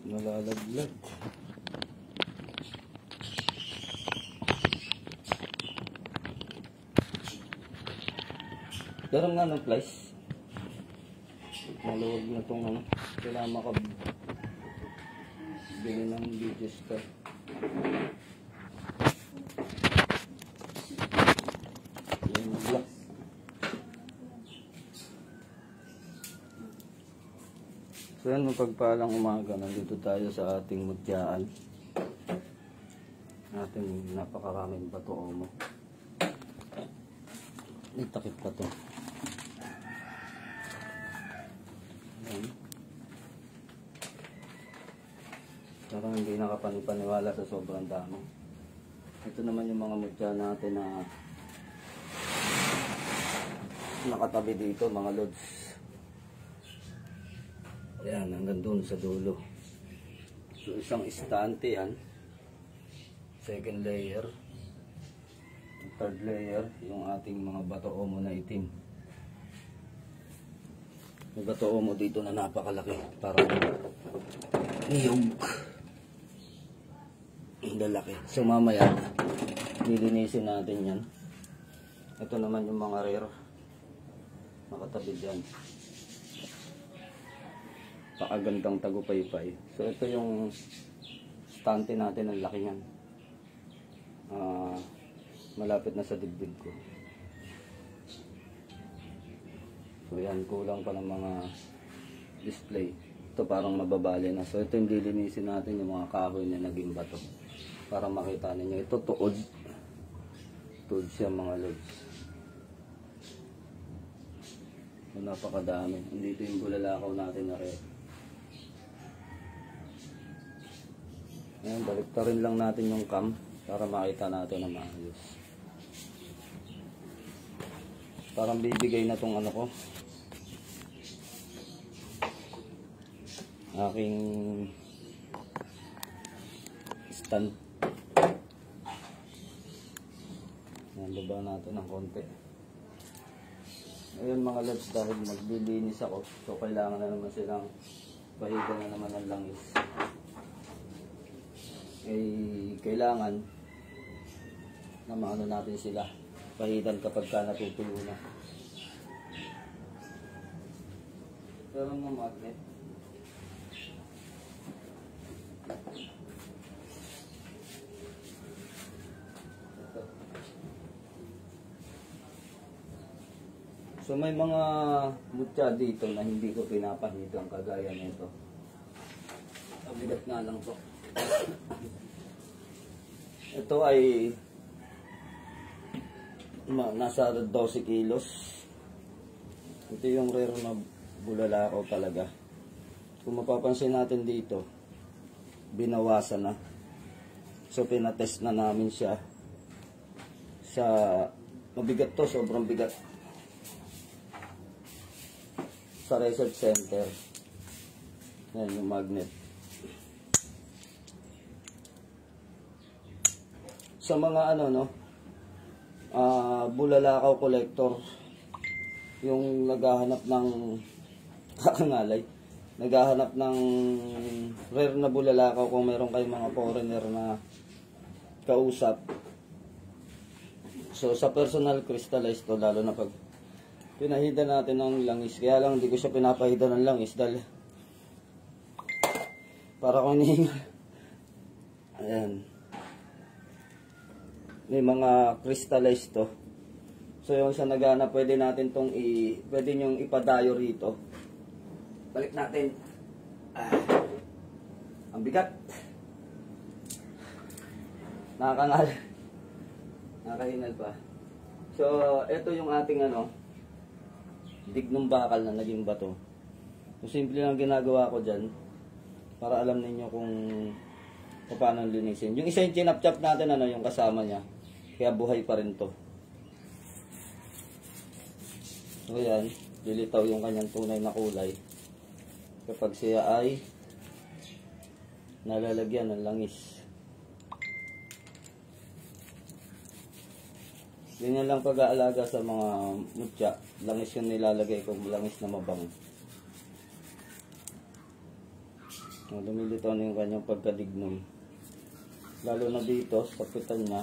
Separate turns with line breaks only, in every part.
Nalalaglag. Daram nga ng flies. Maluwag na itong ano. Kailangan makabili ng video star. Yung black. So yan, mapagpalang umaga. Nandito tayo sa ating mutyaan. Ating napakaraming bato omo. May takip pa to. Parang hindi nakapanipaniwala sa sobrang dami. Ito naman yung mga mutya natin na nakatabi dito, mga lods. Ayan, hanggang dun sa dulo. So isang istante yan. Second layer. Third layer, yung ating mga bato omo na itim. May bato omo dito na napakalaki. Parang niyog. Lalaki. So mamaya, lilinisin natin yan. Ito naman yung mga rare. Nakatabi dyan. Pakagandang tagupay-pay. So ito yung stante natin. Ang laki yan. Malapit na sa dibdib ko. So yan, kulang pa ng mga display. Ito parang mababali na. So ito yung lilinisin natin, yung mga kahoy na naging bato. Para makita ninyo. Ito tuod. Tuod siya mga lods. So, napakadami. Andito yung bulalakaw natin na rin. Ayan, baliktarin lang natin yung cam para makita natin na maayos. Parang bibigay na tong ano ko. Aking stand. Ayan, baba natin ng konti. Ayun mga lods, dahil maglilinis ako. So kailangan na naman silang pahiga na naman ng langis. Kailangan na maano natin sila pahidan kapag ka natutuyo na. Pero ng magnet. So may mga mutya dito na hindi ko pinapahidang kagaya nito. Mabigat nga lang to. Ito ay nasa 12 kilos. Ito yung rare na bulalakaw talaga. Kung mapapansin natin dito, binawasan na. So pinatest na namin siya sa mabigat to, sobrang bigat. Sa research center. Yan yung magnet. Sa mga ano no, bulalakaw collector, yung naghahanap ng kakangalay, naghahanap ng rare na bulalakaw, kung meron kayong mga foreigner na kausap. So sa personal crystallized to, lalo na pag pinahida natin ng langis. Kaya lang hindi ko siya pinapahida ng langis dahil para kung hininga. Ayan. May mga crystallized to. So yung sa nagana, pwede natin tong pwede nyong ipadayo rito. Balik natin. Ang bigat. Nakakangal. Nakahingal pa. So ito yung ating ano, dignong bakal na naging bato. So simple lang ginagawa ko dyan para alam ninyo kung paano linisin. Yung isa yung chinap-chap natin, ano, yung kasama niya, kaya buhay pa rin to. So yan, lilitaw yung kanyang tunay na kulay kapag siya ay nalalagyan ng langis. Ganyan lang pag-aalaga sa mga mutya. Langis yung nilalagay ko, langis na mabango. Lumilitaw na yung kanyang pagkadignom. Lalo na dito, sa pitan niya.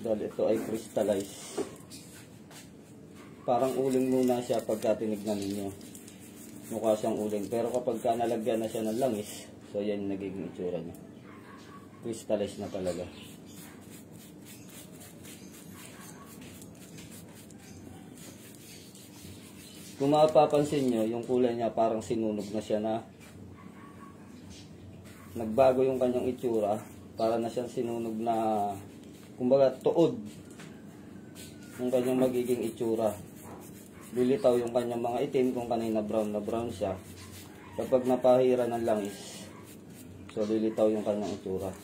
Dahil ito ay crystallized. Parang uling muna siya pagka tinignan ninyo. Mukha siyang uling. Pero kapag nalagyan na siya ng langis, so yan yung nagiging itsura niya. Crystallized na talaga. Kung mapapansin nyo, yung kulay niya parang sinunog na siya na nagbago yung kanyang itsura. Para na siyang sinunog na, kumbaga, tuod yung kanyang magiging itsura. Lilitaw yung kanyang mga itim kung kanina brown na brown siya. Kapag napahira ng langis, so lilitaw yung kanyang itsura.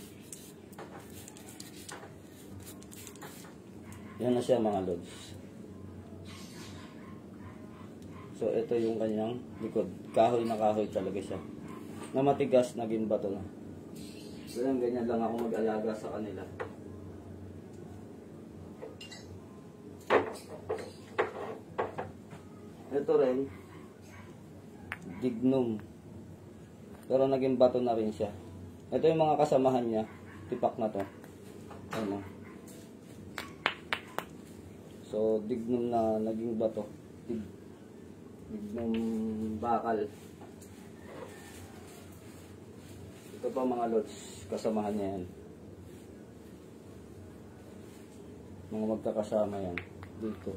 Yan na siya mga lods. So ito yung kanyang likod. Kahoy na kahoy talaga siya. Na matigas, naging bato na. Ganyan lang ako mag-alaga sa kanila. Ito rin, dignum. Pero naging bato na rin siya. Ito yung mga kasamahan niya. Tipak na to. Ano. So, dignum na naging bato. Dignum bakal. Ito pa mga lods, kasamahan niya yan. Mga magkakasama yan. Dito.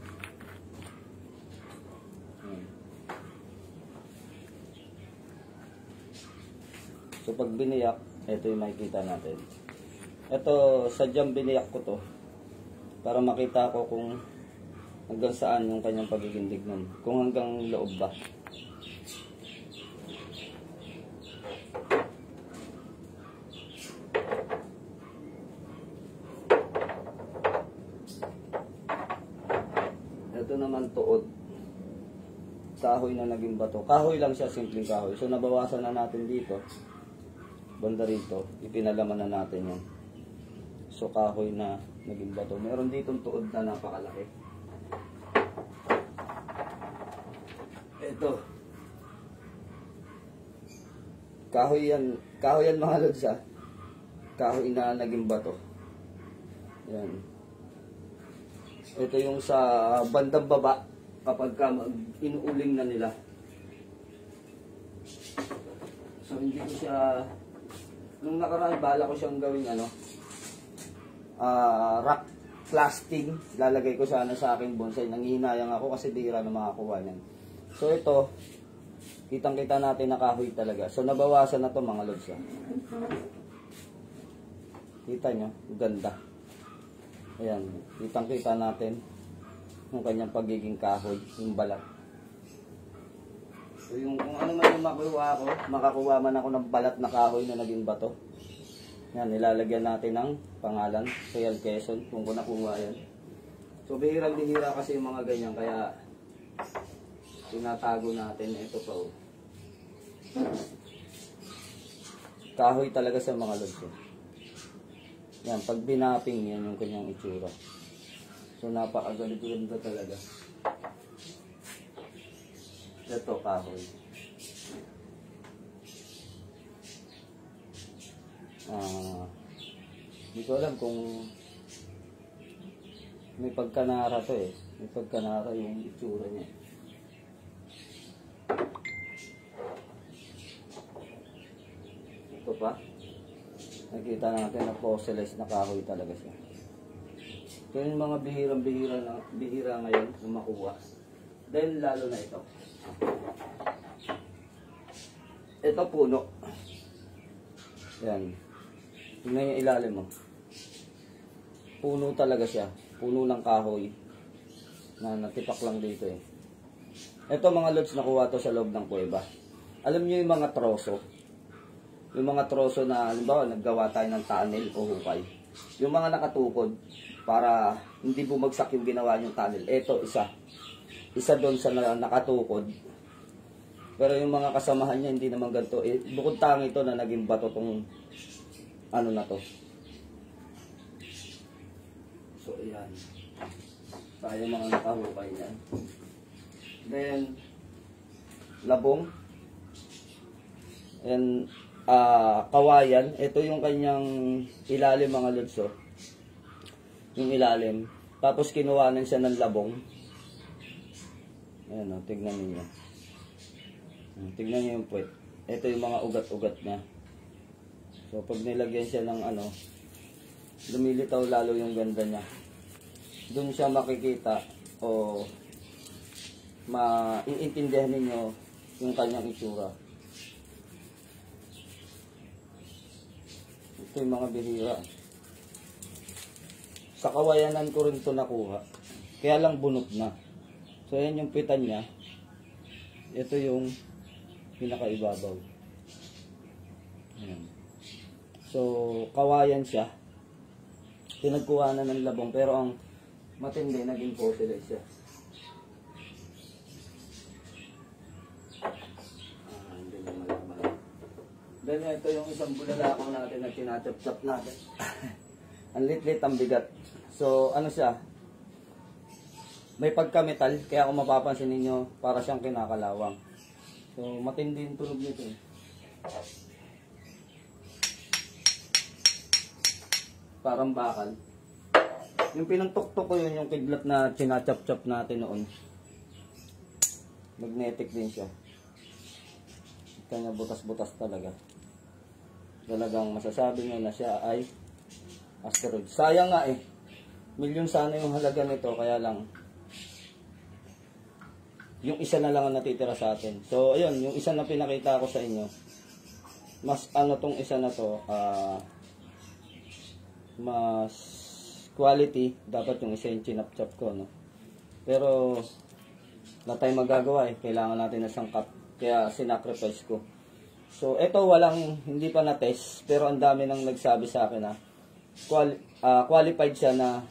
So pag biniyak, ito yung makikita natin. Ito, sadyang biniyak ko to para makita ko kung hanggang saan yung kanyang pagiging dignum. Kung hanggang loob ba. Ito naman tuod. Kahoy na naging bato. Kahoy lang siya, simpleng kahoy. So nabawasan na natin dito. Banda rito, ipinalaman na natin yan. So kahoy na naging bato. Meron ditong tuod na napakalaki. Ito. Kahoy yan mga lods ha. Kahoy na naging bato. Yan. Ito yung sa bandang baba kapag inuuling na nila. So hindi ko siya, nung nakaraan bala ko siyang gawing rock plasting. Lalagay ko sana sa aking bonsai. Nanghihinayang ako kasi bihira na makakuha niyan. So ito, kitang-kita natin na kahoy talaga. So nabawasan na to mga lods. Kita nyo, ganda. Ayan, kitang-kita natin yung kanyang pagiging kahoy, yung balat. So yung kung ano man yung makakuha man ako ng balat na kahoy na naging bato. Yan, nilalagyan natin ng pangalan. So yan, Quezon, kung nakuha yan. So bihirang-bihira kasi yung mga ganyan, kaya tinatago natin. Ito pa oh. Kahoy talaga sa mga lods. Yan, pag binaping, yan yung kanyang itsura. So napakaganda talaga. Ito, kahoy. Hindi ko alam kung may pagkanara to eh. May pagkanara yung itsura niya. Ito pa. Nakita natin na fossilized na kahoy talaga siya. So yung mga bihira ngayon na makuha. Dahil lalo na ito. Ito puno. Yan. Tingnan yung ilalim mo. Puno talaga siya. Puno ng kahoy. Na natipak lang dito eh. Ito mga lods, nakuha to sa loob ng kuweba. Alam niyo yung mga troso. Yung mga troso na, halimbawa, naggawa tayo ng tunnel o hukay. Yung mga nakatukod, para hindi bumagsak yung ginawa yung tunnel. Ito, isa. Isa doon sa nakatukod. Pero yung mga kasamahan niya, hindi naman ganito. Eh, bukod tangi ito na naging bato tong ano na to. So, ayan. Tayo mga nakahukay niyan. Then, labong. And kawayan, ito yung kanyang ilalim mga lods, oh. Yung ilalim. Tapos kinuhanan siya ng labong. Ayan, oh, tignan niyo. Tignan niyo yung puwet. Ito yung mga ugat-ugat niya. So pag nilagyan siya ng ano, lumilitaw lalo yung ganda niya. Doon siya makikita o maiintindihan ninyo yung kanyang itsura. Ito yung mga bihira. Sa kawayanan ko rin ito nakuha. Kaya lang bunot na. So yan yung pitan niya. Ito yung pinakaibabaw. Ayan. So kawayan siya. Pinagkuha na ng labong pero ang matindi naging fossilized siya. Hindi na malaman. Then ito yung isang bulalakaw natin na tinachap-chap natin. Ang lit-lit, ang bigat. So ano siya? May pagka-metal, kaya kung mapapansin ninyo, para siyang kinakalawang. So matindi yung tunog nito eh. Parang bakal. Yung pinantuktok ko yun, yung kidlat na chinachap-chap natin noon. Magnetic din siya. Kanya butas-butas talaga. Talagang masasabi nyo na siya ay asteroid. Sayang nga eh. Milyon sana yung halaga nito, kaya lang yung isa na lang ang natitira sa atin. So ayun, yung isa na pinakita ko sa inyo. Mas ano tong isa na to, mas quality, dapat yung isa yung chinap-chap ko, no? Pero wala tayong magagawa eh, kailangan natin na sangkap, kaya sinacrifice ko. So ito hindi pa na-test, pero ang dami nang nagsabi sa akin na qualified siya na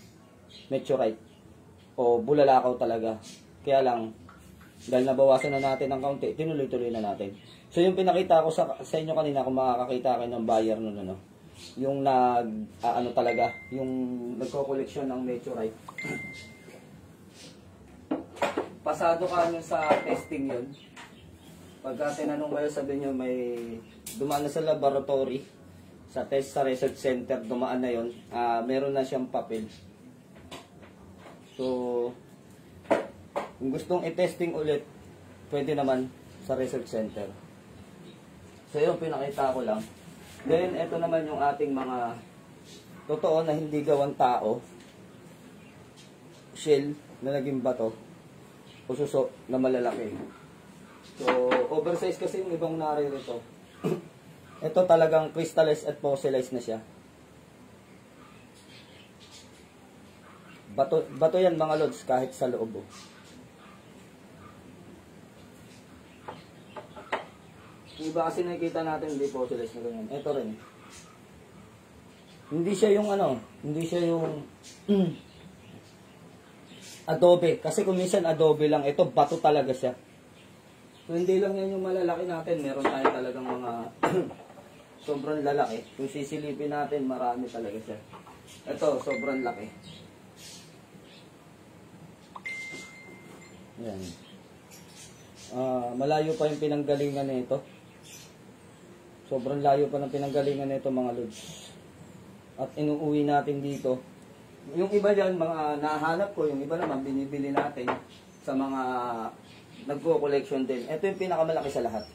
meteorite o bulalakaw talaga. Kaya lang dahil nabawasan na natin ng kaunti, tinuloy-tuloy na natin. So yung pinakita ko sa inyo kanina, kung makakakita kayo ng buyer nun, ano, yung ano talaga, yung nagko-collection ng meteorite. Pasado ka nyo sa testing yun. Pagka tinanong kayo, sabi nyo may dumaan na sa laboratory, sa test sa research center, dumaan na yun, meron na siyang papel. So kung gustong i-testing ulit, pwede naman sa research center. So yun, pinakita ko lang. Then, ito naman yung ating mga totoo na hindi gawang tao. Shell na naging bato. O suso na malalaki. So, oversize kasi yung ibang naririto. Ito talagang crystallized at fossilized na siya. Bato yan mga lods, kahit sa loob. Iba kasi nakikita natin hindi fossilized na ganyan. Ito rin. Hindi siya yung ano, hindi siya yung adobe. Kasi kung minsan adobe lang, ito bato talaga siya. So hindi lang yan yung malalaki natin. Meron tayo talagang mga sobrang lalaki. Kung sisilipin natin, marami talaga siya. Ito, sobrang laki. Yan. Malayo pa yung pinanggalingan nito. Sobrang layo pa ng pinanggalingan nito mga lods. At inuuwi natin dito. Yung iba dyan, mga nahanap ko, yung iba naman binibili natin sa mga nagko-collection din. Ito yung pinakamalaki sa lahat.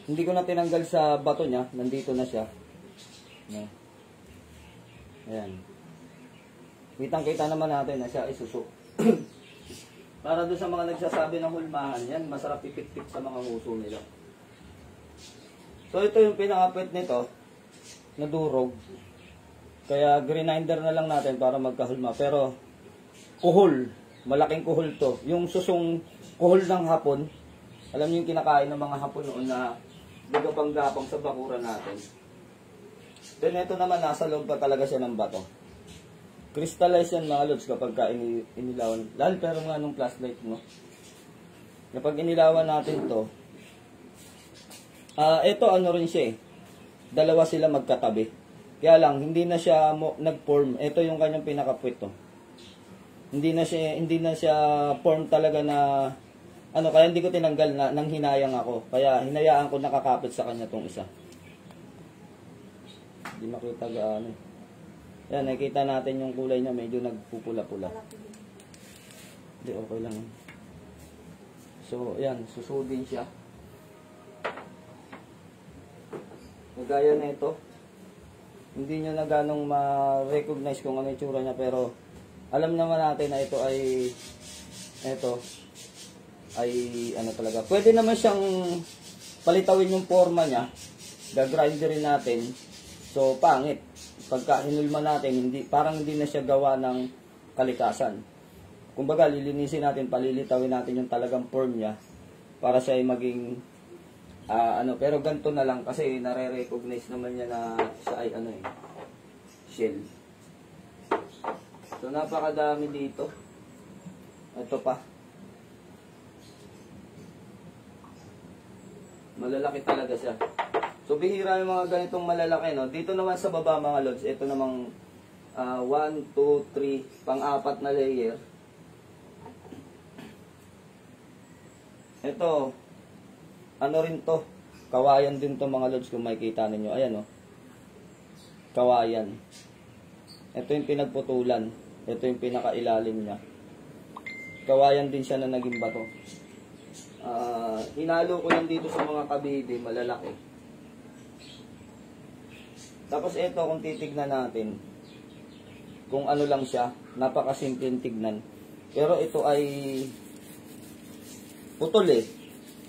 Hindi ko na tinanggal sa bato niya, nandito na siya. Ayan. Kitang-kita naman natin na siya ay suso. Para doon sa mga nagsasabi ng hulmahan, yan, masarap pipit-pit sa mga nguso nila. So ito yung pinakapit nito, na durog. Kaya grinder na lang natin para magkahulma. Pero kuhol, malaking kuhol to. Yung susong kuhol ng hapon, alam niyo yung kinakain ng mga hapon noon na gagapang-gapang sa bakuran natin. Then ito naman, nasa loob pa talaga siya ng bato. Crystallize yan mga lods kapag inilawan. Lalo pero nga nung flashlight mo. Kapag inilawan natin to, ito ano rin siya eh. Dalawa sila magkatabi. Kaya lang, hindi na siya nag-form. Ito yung kanyang pinaka-puwit to. Hindi na siya form talaga na ano, kaya hindi ko tinanggal na nang hinayang ako. Kaya hinayaan ko nakakapit sa kanya tong isa. Hindi makita gaano. Yan, nakikita natin yung kulay niya, medyo nagpupula-pula. Hindi, okay lang. So, yan, susudin siya. Gaya na ito. Hindi nyo na ganong ma-recognize kung ano yung tsura niya, pero alam naman natin na ito ay ano talaga. Pwede naman siyang palitawin yung forma niya. Gagrinderin natin. So, pangit. Pagka hinulma natin, parang hindi na siya gawa ng kalikasan. Kumbaga, lilinisin natin, palilitawin natin yung talagang form niya para siya ay maging pero ganito na lang kasi nare-recognize naman niya na siya ay shell. So, napakadami dito. Ito pa. Malalaki talaga siya. So, bihira yung mga ganitong malalaki, no? Dito naman sa baba, mga lods, ito namang 1, 2, 3, pang-apat na layer. Ito, ano rin to? Kawayan din to, mga lods, kung makikita ninyo. Ayan, no? Kawayan. Ito yung pinagputulan. Ito yung pinakailalim niya. Kawayan din siya na naging bato. Hinalo ko yan dito sa mga kabidi, malalaki. Tapos ito, kung titignan natin, kung ano lang siya, napakasimpleng tignan. Pero ito ay putol eh.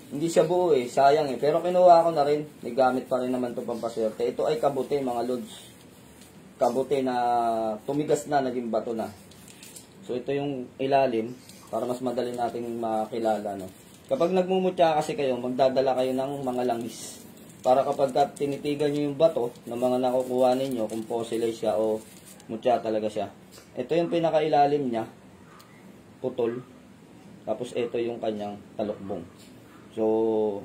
Hindi siya buo eh, sayang eh. Pero kinuha ko na rin, nagamit pa rin naman ito pampaswerte. Ito ay kabute, mga lods. Kabute na tumigas na, naging bato na. So ito yung ilalim, para mas madali natin makilala, no? Kapag nagmumutya kasi kayo, magdadala kayo ng mga langis. Para kapag tinitigan nyo yung bato ng mga nakukuha ninyo, kung fossilized siya o mutya talaga siya. Ito yung pinakailalim niya, putol. Tapos ito yung kanyang talukbong. So,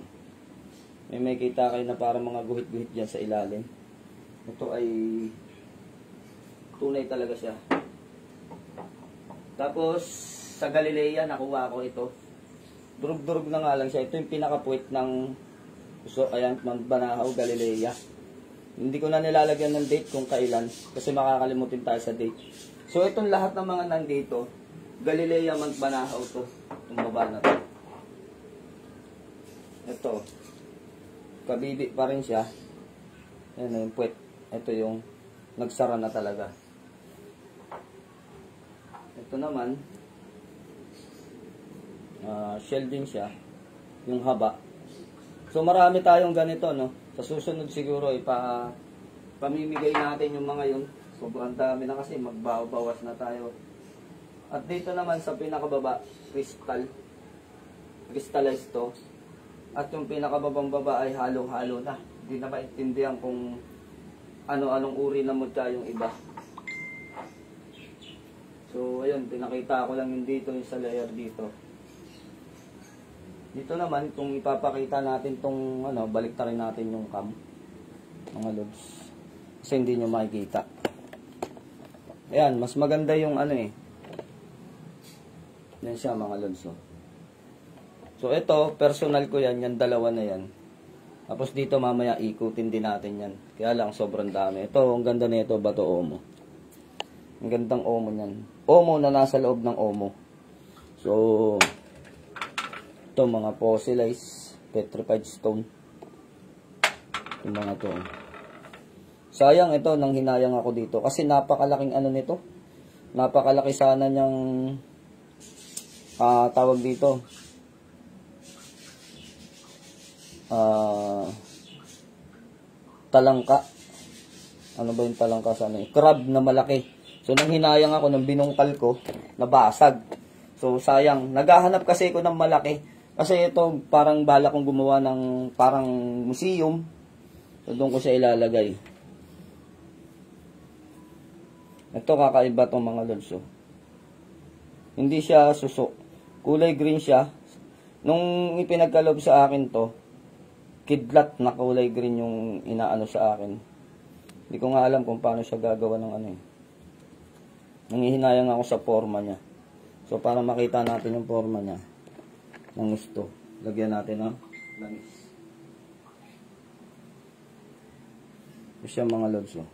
may kita kayo na parang mga guhit-guhit dyan sa ilalim. Ito ay tunay talaga siya. Tapos, sa Galilea, nakuha ko ito. Durug-durug na nga lang siya. Ito yung pinakapuwit ng ayan, Banahaw, Galilea. Hindi ko na nilalagyan ng date kung kailan kasi makakalimutin tayo sa date. So, itong lahat ng mga nandito, Galilea, Banahaw to. Itong baba na to. Ito. Kabibi pa rin siya. Ayan yung puwet. Ito yung nagsara na talaga. Ito naman, shell din siya. Yung haba. So, marami tayong ganito, no? Sa susunod siguro, pamimigay natin yung mga yun. Sobrang dami na kasi, magbawas na tayo. At dito naman sa pinakababa, crystallized to. At yung pinakababang baba ay halo-halo na. Hindi na maintindihan kung ano-anong uri na mutya yung iba. So, ayun, pinakita ko lang yung dito, yung sa layer dito. Dito naman, kung ipapakita natin tong balik na rin natin yung cam, mga lods. Kasi hindi nyo makikita. Ayan, mas maganda yung yan siya, mga lods. So, ito, personal ko yan, yung dalawa na yan. Tapos dito, mamaya ikutin din natin yan. Kaya lang, sobrang dami. Ito, ang ganda nito, bato omo. Ang gandang omo yan. Omo na nasa loob ng omo. So, ito mga fossilized petrified stone. Yung mga to. Sayang ito nang hinayang ako dito kasi napakalaking nito. Napakalaki sana niyang tawag dito. Talangka. Ano ba yung talangka sa crab na malaki. So nang hinayang ako, nang binungkal ko, nabasag. So sayang. Naghahanap kasi ako ng malaki. Kasi ito, parang bala kong gumawa ng parang museum. So, doon ko siya ilalagay. Ito, kakaiba itong mga lods. Hindi siya suso. Kulay green siya. Nung ipinagkalob sa akin to, kidlat na kulay green yung inaano sa akin. Hindi ko nga alam kung paano siya gagawa ng Nangihinayang ako sa forma niya. So, para makita natin yung forma niya. ng gusto. Lagyan natin ng langis. Ito siya mga lods. Oh.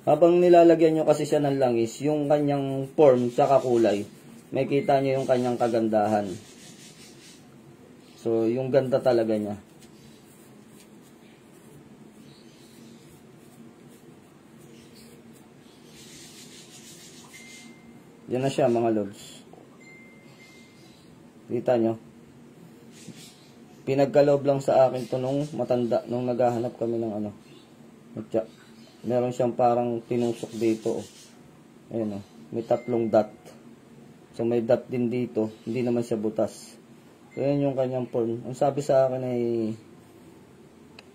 Habang nilalagyan nyo kasi siya ng langis, yung kanyang form tsaka kulay, may kita nyo yung kanyang kagandahan. So, yung ganda talaga niya. Yan na siya mga lods. Kita nyo? Pinagkaloob lang sa akin to nung matanda, nung naghahanap kami ng ano. Mutya. Meron siyang parang tinusok dito. Oh. Ayan oh. May 3 dot. So may dot din dito. Hindi naman siya butas. So yan yung kanyang form. Ang sabi sa akin ay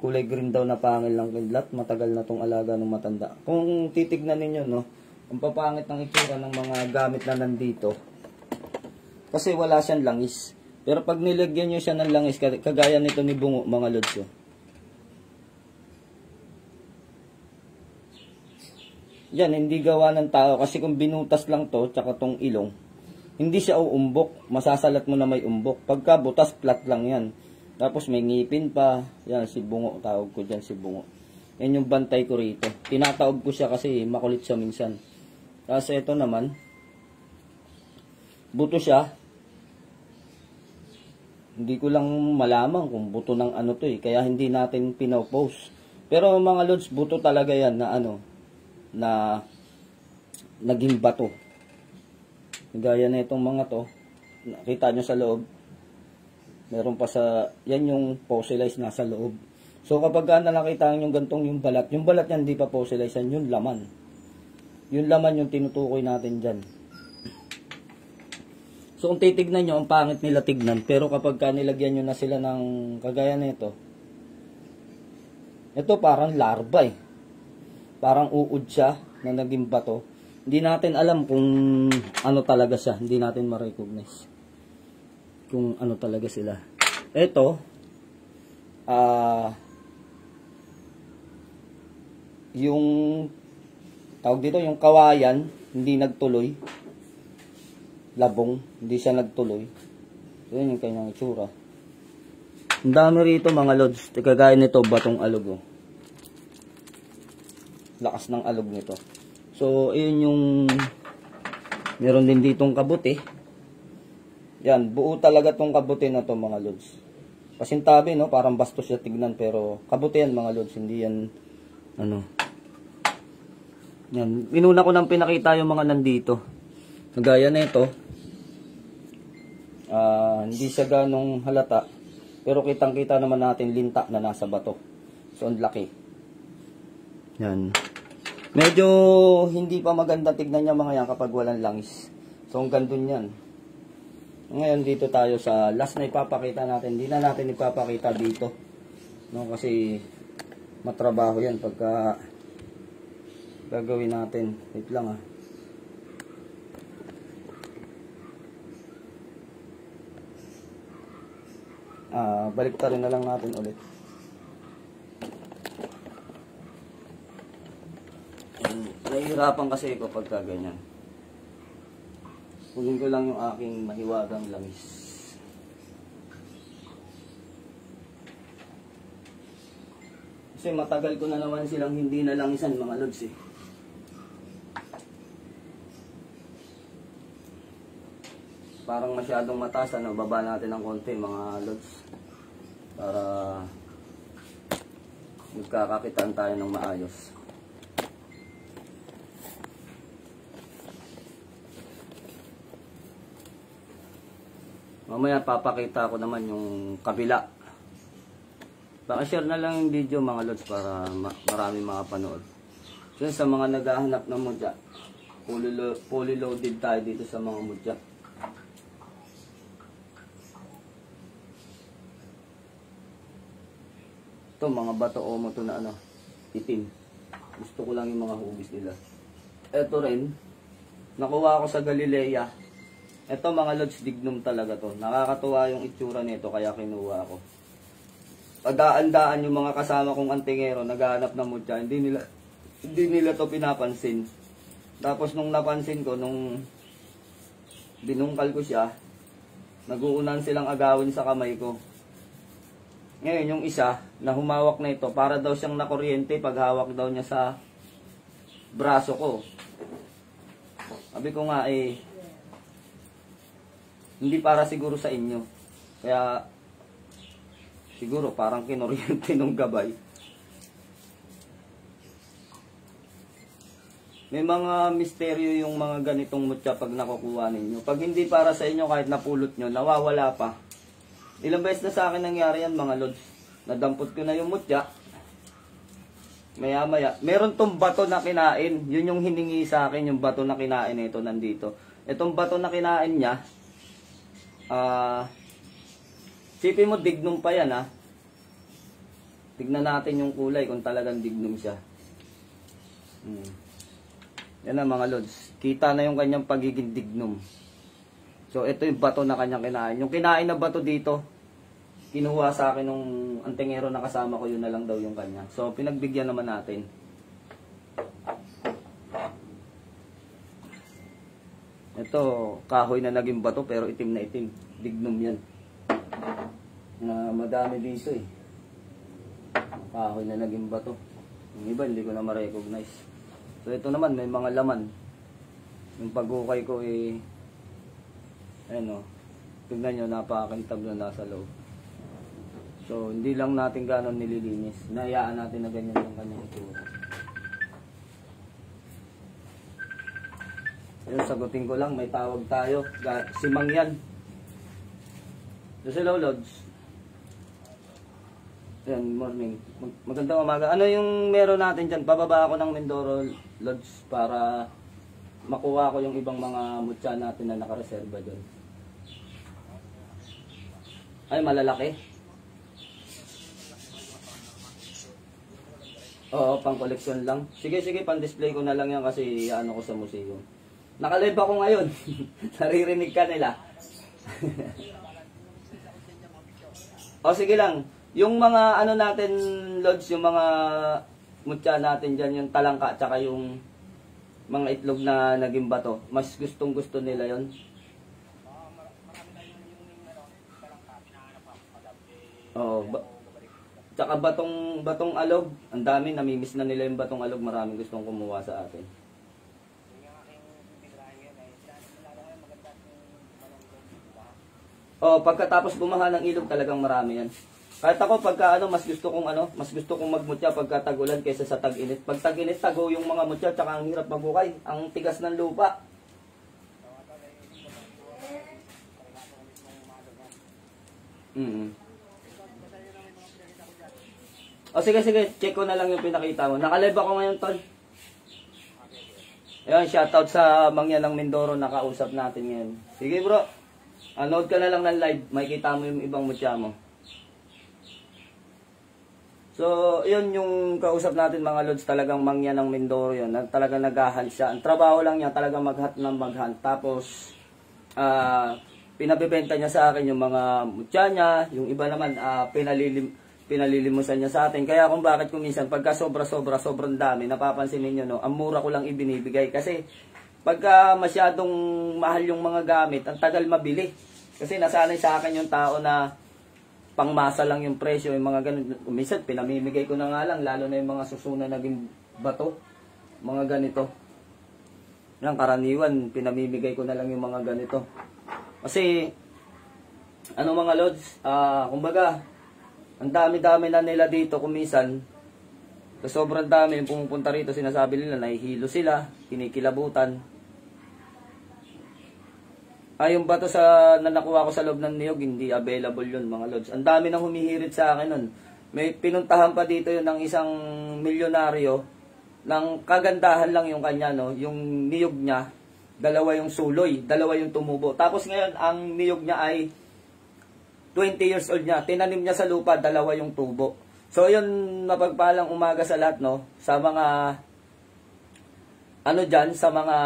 kulay green daw na pangil lang kidlat. Matagal na tong alaga ng matanda. Kung titignan ninyo no, ang papangit ng itsura ng mga gamit na nandito. Kasi wala siyang langis. Pero pag nilagyan nyo siya ng langis, kagaya nito ni Bungo mga lods. Oh. Yan, hindi gawa ng tao. Kasi kung binutas lang to, tsaka tong ilong, hindi siya uumbok. Masasalat mo na may umbok. Pagka butas, flat lang yan. Tapos may ngipin pa. Yan, si Bungo. Tawag ko dyan si Bungo. Yan yung bantay ko rito. Tinataob ko siya kasi makulit siya minsan. Kasi ito naman, buto siya. Hindi ko lang malaman kung buto ng ano to eh. Kaya hindi natin pinopost. Pero mga lods, buto talaga yan na ano, na naging bato. Gaya na itong mga to, nakita nyo sa loob, meron pa sa, yan yung fossilized nasa loob. So kapag nakita nyo yung gantong yung balat yan hindi pa fossilized yan, yung laman. Yung laman yung tinutukoy natin dyan. So kung titignan nyo, ang pangit nila tignan, pero kapag nilagyan nyo na sila ng kagaya na ito parang larva eh. Parang uod siya na naging bato. Hindi natin alam kung ano talaga siya. Hindi natin ma-recognize kung ano talaga sila. Ito, yung tawag dito, yung kawayan, hindi nagtuloy. Labong, hindi siya nagtuloy. So, yun yung kanyang itsura. Ang dami rito mga lods. Kagaya nito, batong alog. Oh. Lakas ng alog nito. So, ayun yung meron din ditong kabuti. Yan, buo talaga tong kabuti na to mga lods. Pasintabi, no? Parang bastos siya tignan, pero kabuti yan mga lods. Hindi yan, ano. Yan, inuna ko nang pinakita yung mga nandito. Gaya na ito. Hindi siya ganong halata. Pero kitang-kita naman natin linta na nasa bato. So, ang laki. Yan. Medyo hindi pa maganda tignan niya mga yan kapag walang langis. So, ang gandun yan. Ngayon, dito tayo sa last na ipapakita natin. Hindi na natin ipapakita dito. No, kasi matrabaho yan pagka gagawin natin. Wait lang balik ta rin na lang natin ulit. Nahihirapan kasi ako pagka ganyan. Kunin ko lang yung aking mahiwagang langis. Kasi matagal ko na naman silang hindi na langisan mga lods eh. Parang masyadong mataas, ano, baba natin ng konti mga lods. Para magkakakitaan tayo ng maayos. Mamaya papakita ko naman yung kabila. Paka-share na lang yung video mga lods para marami makapanood. So sa mga naghahanap ng mudya, fully loaded tayo dito sa mga mudya. Ito mga bato omo to na ano, itim. Gusto ko lang yung mga hugis nila. Ito rin, nakuha ko sa Galilea. Ito mga lods, dignum talaga to. Nakakatuwa yung itsura nito kaya kinuha ko. Pagdaan-daan yung mga kasama kong antingero, naghahanap ng mudya, hindi nila to pinapansin. Tapos nung napansin ko, nung binungkal ko siya, nag-uunan silang agawin sa kamay ko. Ngayon, yung isa, na humawak na ito, para daw siyang nakuryente pag hawak daw niya sa braso ko. Sabi ko nga hindi para siguro sa inyo. Kaya, siguro parang kinuryente nung gabay. May mga misteryo yung mga ganitong mutya pag nakukuha ninyo. Pag hindi para sa inyo, kahit napulot nyo, nawawala pa. Ilang beses na sa akin nangyari yan, mga lods. Nadampot ko na yung mutya. Maya-maya. Meron tong bato na kinain. Yun yung hiningi sa akin, yung bato na kinain ito nandito. Itong bato na kinain niya, sipin mo, dignum pa yan, ha. Tignan natin yung kulay kung talagang dignum siya. Yan na, mga lods. Kita na yung kanyang pagiging dignum. So, ito yung bato na kanyang kinain. Yung kinain na bato dito, kinuha sa akin nung antingero na kasama ko, yun na lang daw yung kanya. So, pinagbigyan naman natin. Ito, kahoy na naging bato, pero itim na itim. Dignum yan. Na madami dito eh. Kahoy na naging bato. Yung iba, hindi ko na ma-recognize. So, ito naman, may mga laman. Yung pag-ukay ko ayun o. Tignan nyo, napakakintab na nasa loob. So, hindi lang natin gano'n nililinis. Nahayaan natin na ganyan yung kanyang itsura. Ayun, sagutin ko lang, may tawag tayo. Si Mangyan. So, hello, Lods. Ayan, morning. Magandang umaga. Ano yung meron natin dyan? Pababa ako ng Mindoro Lodge para makuha ko yung ibang mga mutya natin na nakareserva dyan. Ay, malalaki. Oo, pang koleksyon lang. Sige, pan-display ko na lang yan kasi ano ko sa museum. Nakalive ako ngayon. Naririnig ka nila. O, sige lang. Yung mga ano natin, Lods, yung mga mutya natin dyan, yung talangka, tsaka yung mga itlog na naging bato, mas gustong gusto nila yon. Oo, tsaka batong alog, ang dami, namimiss na nila yung batong alog, maraming gustong kumuha sa atin. Oo, pagkatapos bumaha ng ilog, talagang marami yan. Kahit ako pagka mas gusto kong magmutya pagka tag-ulan kaysa sa tag-init. Pag tag-init, tago yung mga mutya, tsaka ang hirap maghukay, ang tigas ng lupa. O sige, check ko na lang yung pinakita mo. Nakalive ako ngayon, tol. Ayun, shoutout sa Mangyan ng Mindoro, nakausap natin ngayon. Sige bro, nood ka na lang ng live, makikita mo yung ibang mutya mo. So, yun yung kausap natin, mga Lods, talagang Mangyan ng Mindoro yun. Talagang nag-hunt siya. Ang trabaho lang niya, talagang mag-hunt ng mag-hunt. Tapos, pinabibenta niya sa akin yung mga mutya niya. Yung iba naman, pinalilimusan niya sa atin. Kaya kung bakit minsan, pagka sobrang dami, napapansin ninyo, no, ang mura ko lang ibinibigay. Kasi, pagka masyadong mahal yung mga gamit, ang tagal mabili. Kasi nasanay sa akin yung tao na pangmasa lang yung presyo, yung mga ganun. Minsan, pinamimigay ko na nga lang, lalo na yung mga susunan naging bato, mga ganito. Yung karaniwan, pinamimigay ko na lang yung mga ganito. Kasi, mga Lods, kumbaga, ang dami-dami na nila dito kumisan. Sobrang dami yung pumupunta rito, sinasabi nila, nahihilo sila, kinikilabutan. Yung bato na nakuha ko sa loob ng niyog, hindi available yun, mga Lods. Ang dami nang humihirit sa akin nun. May pinuntahan pa dito yun ng isang milyonaryo, ng kagandahan lang yung kanya, no? Yung niyog niya, dalawa yung suloy, dalawa yung tumubo. Tapos ngayon, ang niyog niya ay 20 years old niya. Tinanim niya sa lupa, dalawa yung tubo. So, yun, mapagpalang umaga sa lahat, no? Sa mga, sa mga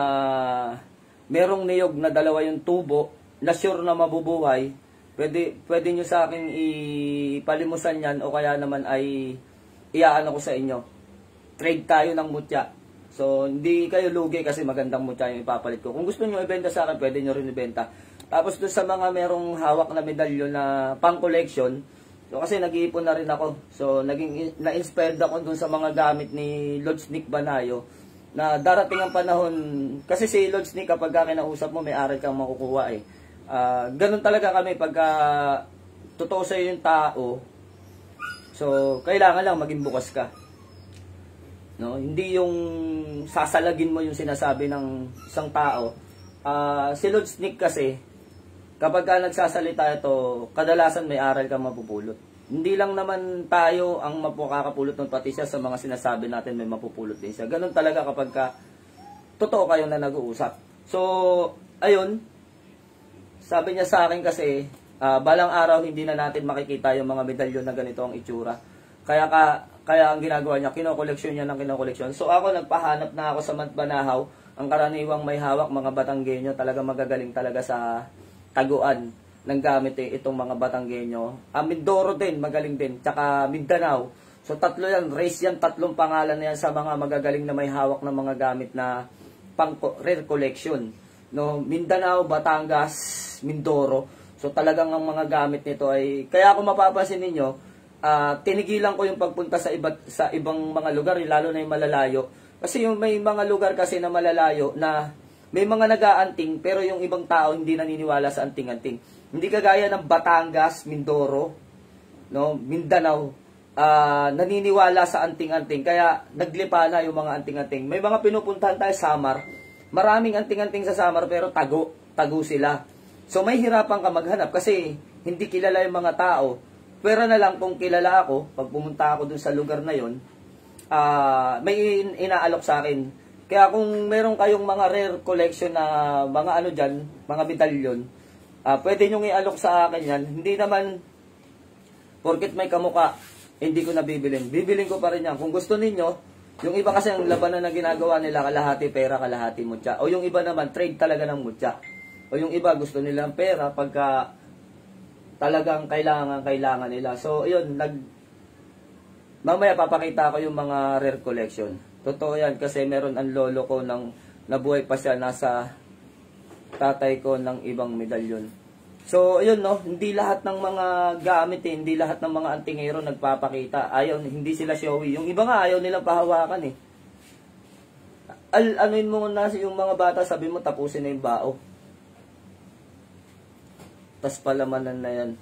merong niyog na dalawa yung tubo, na sure na mabubuhay, pwede nyo sa akin ipalimusan yan, o kaya naman ay iaano ko sa inyo. Trade tayo ng mutya. So, hindi kayo lugi kasi magandang mutya yung ipapalit ko. Kung gusto nyo ibenta sa akin, pwede nyo rin ibenta. Tapos doon sa mga merong hawak na medalyon na pang collection, so kasi nag-iipon na rin ako. So, na-inspired ako doon sa mga gamit ni Lodge Nick Banayo na darating ang panahon, kasi si Lodge Nick kapag kinausap mo, may aral kang makukuha eh. Ganun talaga kami pagka totoo sa'yo yung tao, so kailangan lang maging bukas ka. No, hindi yung sasalagin mo yung sinasabi ng isang tao. Si Lodge Nick kasi, kapag nagsasalita ito, kadalasan may aral kang mapupulot. Hindi lang naman tayo ang mapukakapulot ng pati siya sa mga sinasabi natin may mapupulot din siya. Ganun talaga kapag totoo kayo na nag-uusap. So, ayun, sabi niya sa akin kasi, balang araw hindi na natin makikita yung mga medalyon na ganito ang itsura. Kaya ang ginagawa niya, kinokoleksyon niya ng kinokoleksyon. So ako, nagpahanap na ako sa Banahaw. Ang karaniwang may hawak, mga Batanggenyo, talaga magagaling talaga sa taguan ng gamit itong mga Batanggenyo. Mindoro din, magaling din. Tsaka Mindanao. So tatlo yan, race yan, tatlong pangalan na yan sa mga magagaling na may hawak ng mga gamit na pang rare collection. No, Mindanao, Batangas, Mindoro. So talagang ang mga gamit nito ay, kaya kung mapapansin ninyo, tinigilan ko yung pagpunta sa ibang mga lugar, lalo na yung malalayo. Kasi yung may mga lugar kasi na malalayo na may mga nag-aanting pero yung ibang tao hindi naniniwala sa anting-anting. Hindi kagaya ng Batangas, Mindoro, no, Mindanao, naniniwala sa anting-anting. Kaya naglipa na yung mga anting-anting. May mga pinupuntahan tayo Samar. Maraming anting-anting sa Samar pero tago sila. So may hirapan ka maghanap kasi hindi kilala yung mga tao. Pero na lang kung kilala ako, pag pumunta ako dun sa lugar na yon, may inaalok sa akin. Kaya kung meron kayong mga rare collection na mga ano dyan, mga medalyon, pwede nyo ialok sa akin yan. Hindi naman, porket may kamuka, hindi ko nabibilin. Bibilin ko pa rin yan. Kung gusto ninyo, yung iba kasi ang labanan na ginagawa nila, kalahati pera, kalahati mutya. O yung iba naman, trade talaga ng mutya. O yung iba, gusto nilang pera pagka talagang kailangan nila. So, yun, mamaya papakita ko yung mga rare collection. Totoo yan, kasi meron ang lolo ko nang nabuhay pa siya, nasa tatay ko ng ibang medalyon. So, yun, no, hindi lahat ng mga gamit, hindi lahat ng mga antingero nagpapakita. Ayaw, hindi sila showy. Yung iba nga, ayaw nilang pahawakan, eh. Anuin mo na yung mga bata, sabi mo, tapusin na yung bao. Tas palamanan na yan.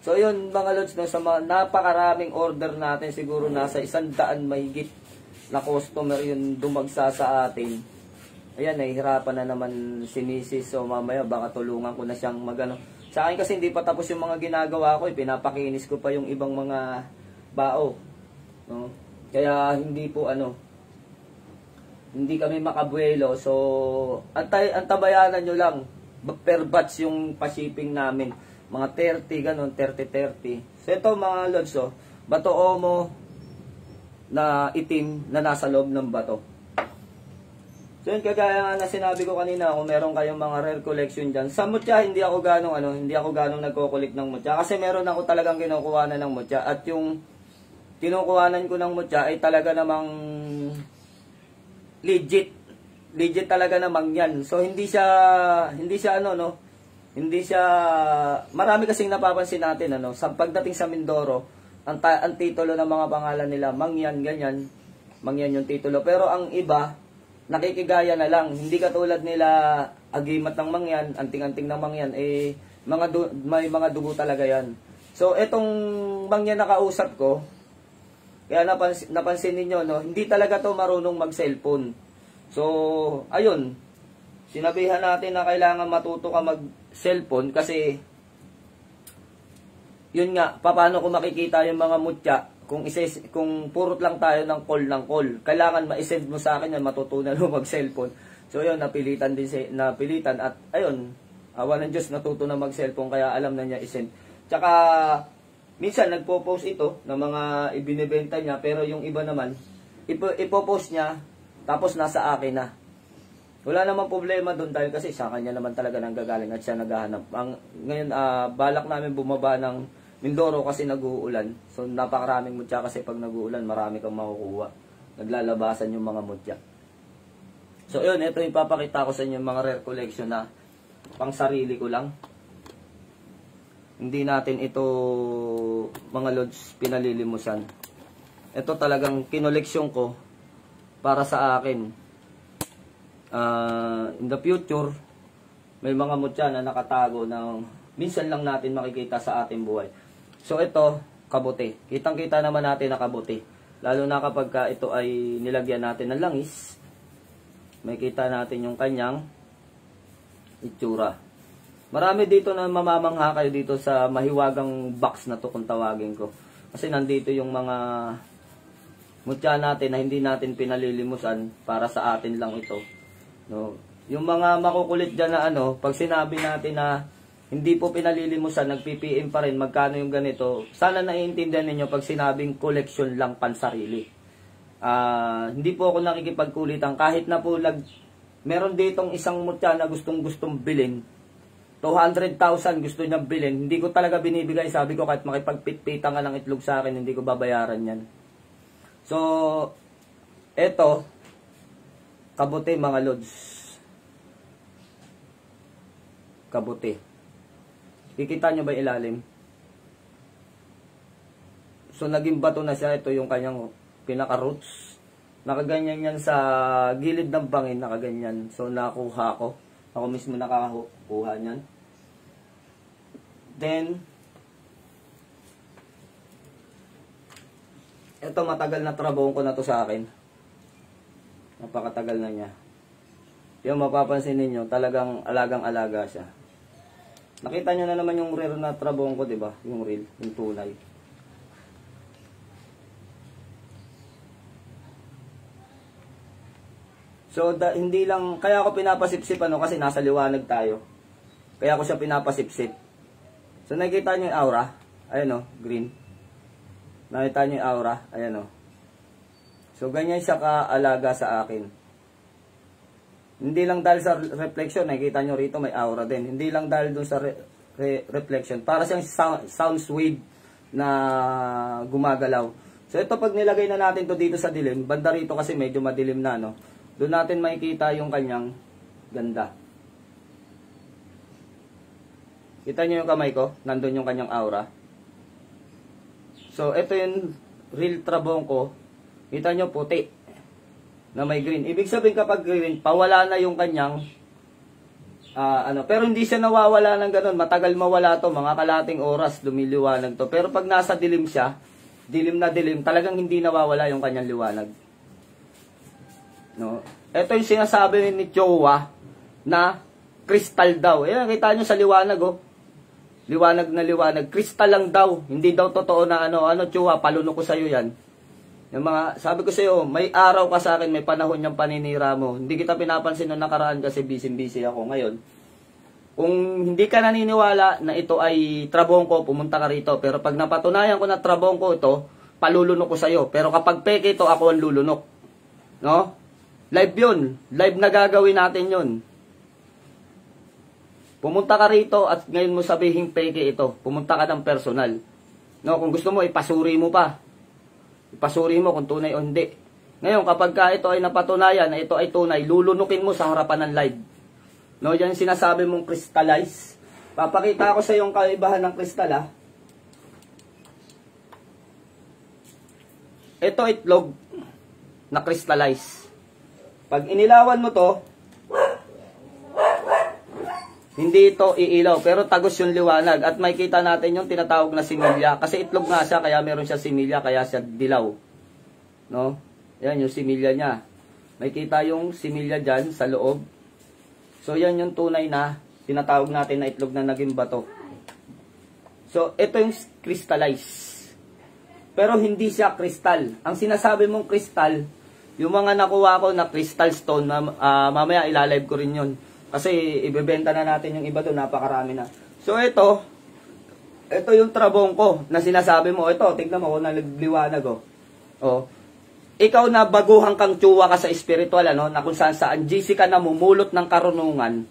So yun mga lods, no, sa mga napakaraming order natin, siguro nasa 100 mahigit na customer yun dumagsa sa atin. Ayan, nahihirapan na naman si Mrs. So mamaya baka tulungan ko na siyang magano. Sa akin kasi hindi pa tapos yung mga ginagawa ko, pinapakinis ko pa yung ibang mga bao. No? Kaya hindi po hindi kami makabuelo. So antabayanan nyo lang. Per batch yung pa-shipping namin. Mga 30, ganun, 30. So ito mga lods, bato omo na itim na nasa loob ng bato. So yun, kagaya nga na sinabi ko kanina, kung meron kayong mga rare collection dyan. Sa mutya, hindi ako ganong nagko-collect ng mutya. Kasi meron ako talagang kinukuhanan ng mutya. At yung kinukuhanan ko ng mutya ay talaga namang legit talaga namang yan. So hindi siya marami kasing napapansin natin sa pagdating sa Mindoro, ang titulo ng mga pangalan nila Mangyan, ganyan. Mangyan yung titulo. Pero ang iba nakikigaya na lang. Hindi katulad nila Agimat ng Mangyan, anting-anting ng Mangyan, may mga dugo talaga yan. So etong Mangyan na kausap ko, kaya napansin niyo, hindi talaga to marunong mag-cellphone. So, ayun, sinabihan natin na kailangan matuto ka mag-cellphone kasi yun nga, paano ko makikita yung mga mutya kung purot lang tayo ng call. Kailangan ma-send mo sa akin yan, matutunan mo mag-cellphone. So, yun, napilitan at ayun, awa ng Diyos, natuto na mag-cellphone kaya alam na niya i-send. Tsaka, minsan nagpo-post ito ng mga ibinibenta niya pero yung iba naman, ipo-post niya tapos nasa akin na. Wala namang problema doon dahil kasi sa kanya naman talaga nanggagaling at siya naghahanap. Ngayon, balak namin bumaba ng Mindoro kasi nag-uulan. So, napakaraming mutya kasi pag nag-uulan, marami kang makukuha. Naglalabasan yung mga mutya. So yun, ito yung papakita ko sa inyo mga rare collection na pang sarili ko lang. Hindi natin ito mga lods pinalilimusan. Ito talagang kinoleksyon ko para sa akin. In the future, may mga mutya na nakatago na minsan lang natin makikita sa ating buhay. So ito, kabuti. Kitang-kita naman natin na kabuti. Lalo na kapag ito ay nilagyan natin ng langis, may kita natin yung kanyang itsura. Marami dito na mamamangha kayo dito sa mahiwagang box na to kung tawagin ko. Kasi nandito yung mga mutya natin na hindi natin pinalilimusan para sa atin lang ito. No? Yung mga makukulit dyan na pag sinabi natin na hindi po pinalilimusan, nag-PPM pa rin, magkano yung ganito. Sana naiintindihan ninyo pag sinabing collection lang pansarili. Hindi po ako nakikipagkulitan. Kahit na po meron ditong isang mutya na gustong bilhin. 200,000 gusto niya bilhin. Hindi ko talaga binibigay. Sabi ko kahit makipagpitpitan ka ng itlog sa akin, hindi ko babayaran yan. So, eto, kabuti mga lods. Kabuti. Kikita nyo ba ilalim? So, naging bato na siya. Ito yung kanyang pinaka-roots. Nakaganyan yan sa gilid ng bangin. Nakaganyan. So, nakuha ko. Ako mismo nakakuha niyan. Then, ito matagal na trabaho ko na to sa akin. Napakatagal na niya. Yung mapapansin ninyo, talagang alagang-alaga siya. Nakita nyo na naman yung rare na trabaho ko, diba? Yung real, yung tunay. So, hindi lang, kaya ako pinapasipsip kasi nasa liwanag tayo. Kaya ako siya pinapasipsip. So, nakikita nyo yung aura. Ayan green. Nakita nyo yung aura. Ayan So, ganyan siya kaalaga sa akin. Hindi lang dahil sa reflection, nakikita nyo rito may aura din. Hindi lang dahil dun sa reflection. Para siyang sound wave na gumagalaw. So, ito pag nilagay na natin to dito sa dilim, banda rito kasi medyo madilim na, doon natin makikita yung kanyang ganda. Kita nyo yung kamay ko? Nandun yung kanyang aura. So, ito yung real trabong ko. Kita nyo puti na may green. Ibig sabihin kapag green, pawala na yung kanyang pero hindi siya nawawala ng ganun. Matagal mawala to, mga kalating oras lumiliwanag to. Pero pag nasa dilim siya, dilim na dilim, talagang hindi nawawala yung kanyang liwanag. Ito yung sinasabi ni Chowa na crystal daw. Ayan, kita nyo sa liwanag Liwanag na liwanag. Crystal lang daw. Hindi daw totoo na Chowa, paluno ko sa'yo yan. Yung sabi ko sa'yo, may araw ka sa akin, may panahon yung paninira mo. Hindi kita pinapansin nung nakaraan kasi busy ako ngayon. Kung hindi ka naniniwala na ito ay trabong ko, pumunta ka rito. Pero pag napatunayan ko na trabong ko ito, palulunok ko sa'yo. Pero kapag peke ito, ako ang lulunok. Live yun. Live na gagawin natin yun. Pumunta ka rito at ngayon mo sabihin peke ito. Pumunta ka ng personal. Kung gusto mo, ipasuri mo pa. Ipasuri mo kung tunay o hindi. Ngayon, kapag ito ay napatunayan na ito ay tunay, lulunukin mo sa harapan ng live. Yan sinasabi mong crystallize. Papakita ko sa yung kaibahan ng kristal, Ito itlog na crystallize. Pag inilawan mo to, hindi ito iilaw, pero tagos yung liwanag. At makikita natin yung tinatawag na similya. Kasi itlog nga siya, kaya meron siya similya, kaya siya dilaw. Yan yung similya niya. Makikita yung similya dyan sa loob. So, yan yung tunay na tinatawag natin na itlog na naging bato. So, ito yung crystallize. Pero hindi siya crystal. Ang sinasabi mong crystal, yung mga nakuha ko na crystal stone, mamaya ilalive ko rin yun. Kasi ibebenta na natin yung iba doon, napakarami na. So ito yung trabong ko na sinasabi mo. Ito, tignan mo, nagliwanag ikaw na baguhan kang tsuwa ka sa spiritual, na kung saan GC ka na mumulot ng karunungan.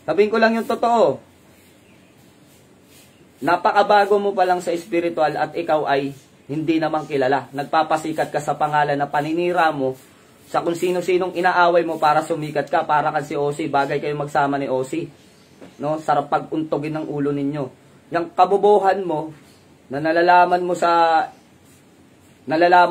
Sabihin ko lang yung totoo. Napakabago mo pa lang sa spiritual at ikaw ay hindi naman kilala. Nagpapasikat ka sa pangalan na paninira mo sa kung sino-sinong inaaway mo para sumikat ka, para kang si Osi, bagay kayo magsama ni Osi. No? Sarap pag-untogin ng ulo ninyo. Yung kabubuhan mo, na nalalaman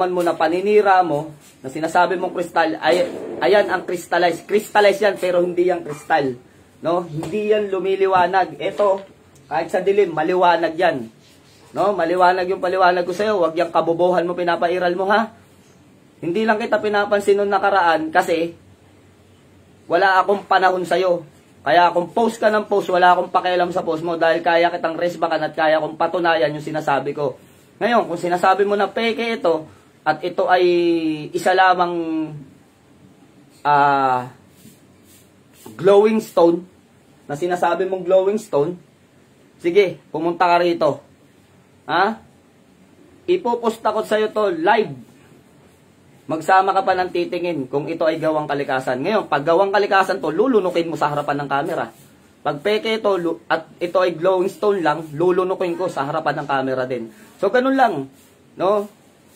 mo na paninira mo, na sinasabi mong kristal, ayan ang crystallize. Crystallize yan, pero hindi yan kristal. No? Hindi yan lumiliwanag. Ito, kahit sa dilim, maliwanag yan. No? Maliwanag yung paliwanag ko sa'yo. Huwag yung kabubuhan mo, pinapairal mo, ha? Hindi lang kita pinapansin nung nakaraan kasi wala akong panahon sa'yo. Kaya kung post ka ng post, wala akong pakialam sa post mo dahil kaya kitang resbakan at kaya kong patunayan yung sinasabi ko. Ngayon, kung sinasabi mo na peke ito at ito ay isa lamang glowing stone, na sinasabi mong glowing stone, sige, pumunta ka rito. Ha? Ipopost ako sa'yo to live. Magsama ka pa ng titingin kung ito ay gawang kalikasan. Ngayon, pag gawang kalikasan to, lulunukin mo sa harapan ng camera. Pag peke ito at ito ay glowing stone lang, lulunukin ko sa harapan ng camera din. So, ganun lang. No?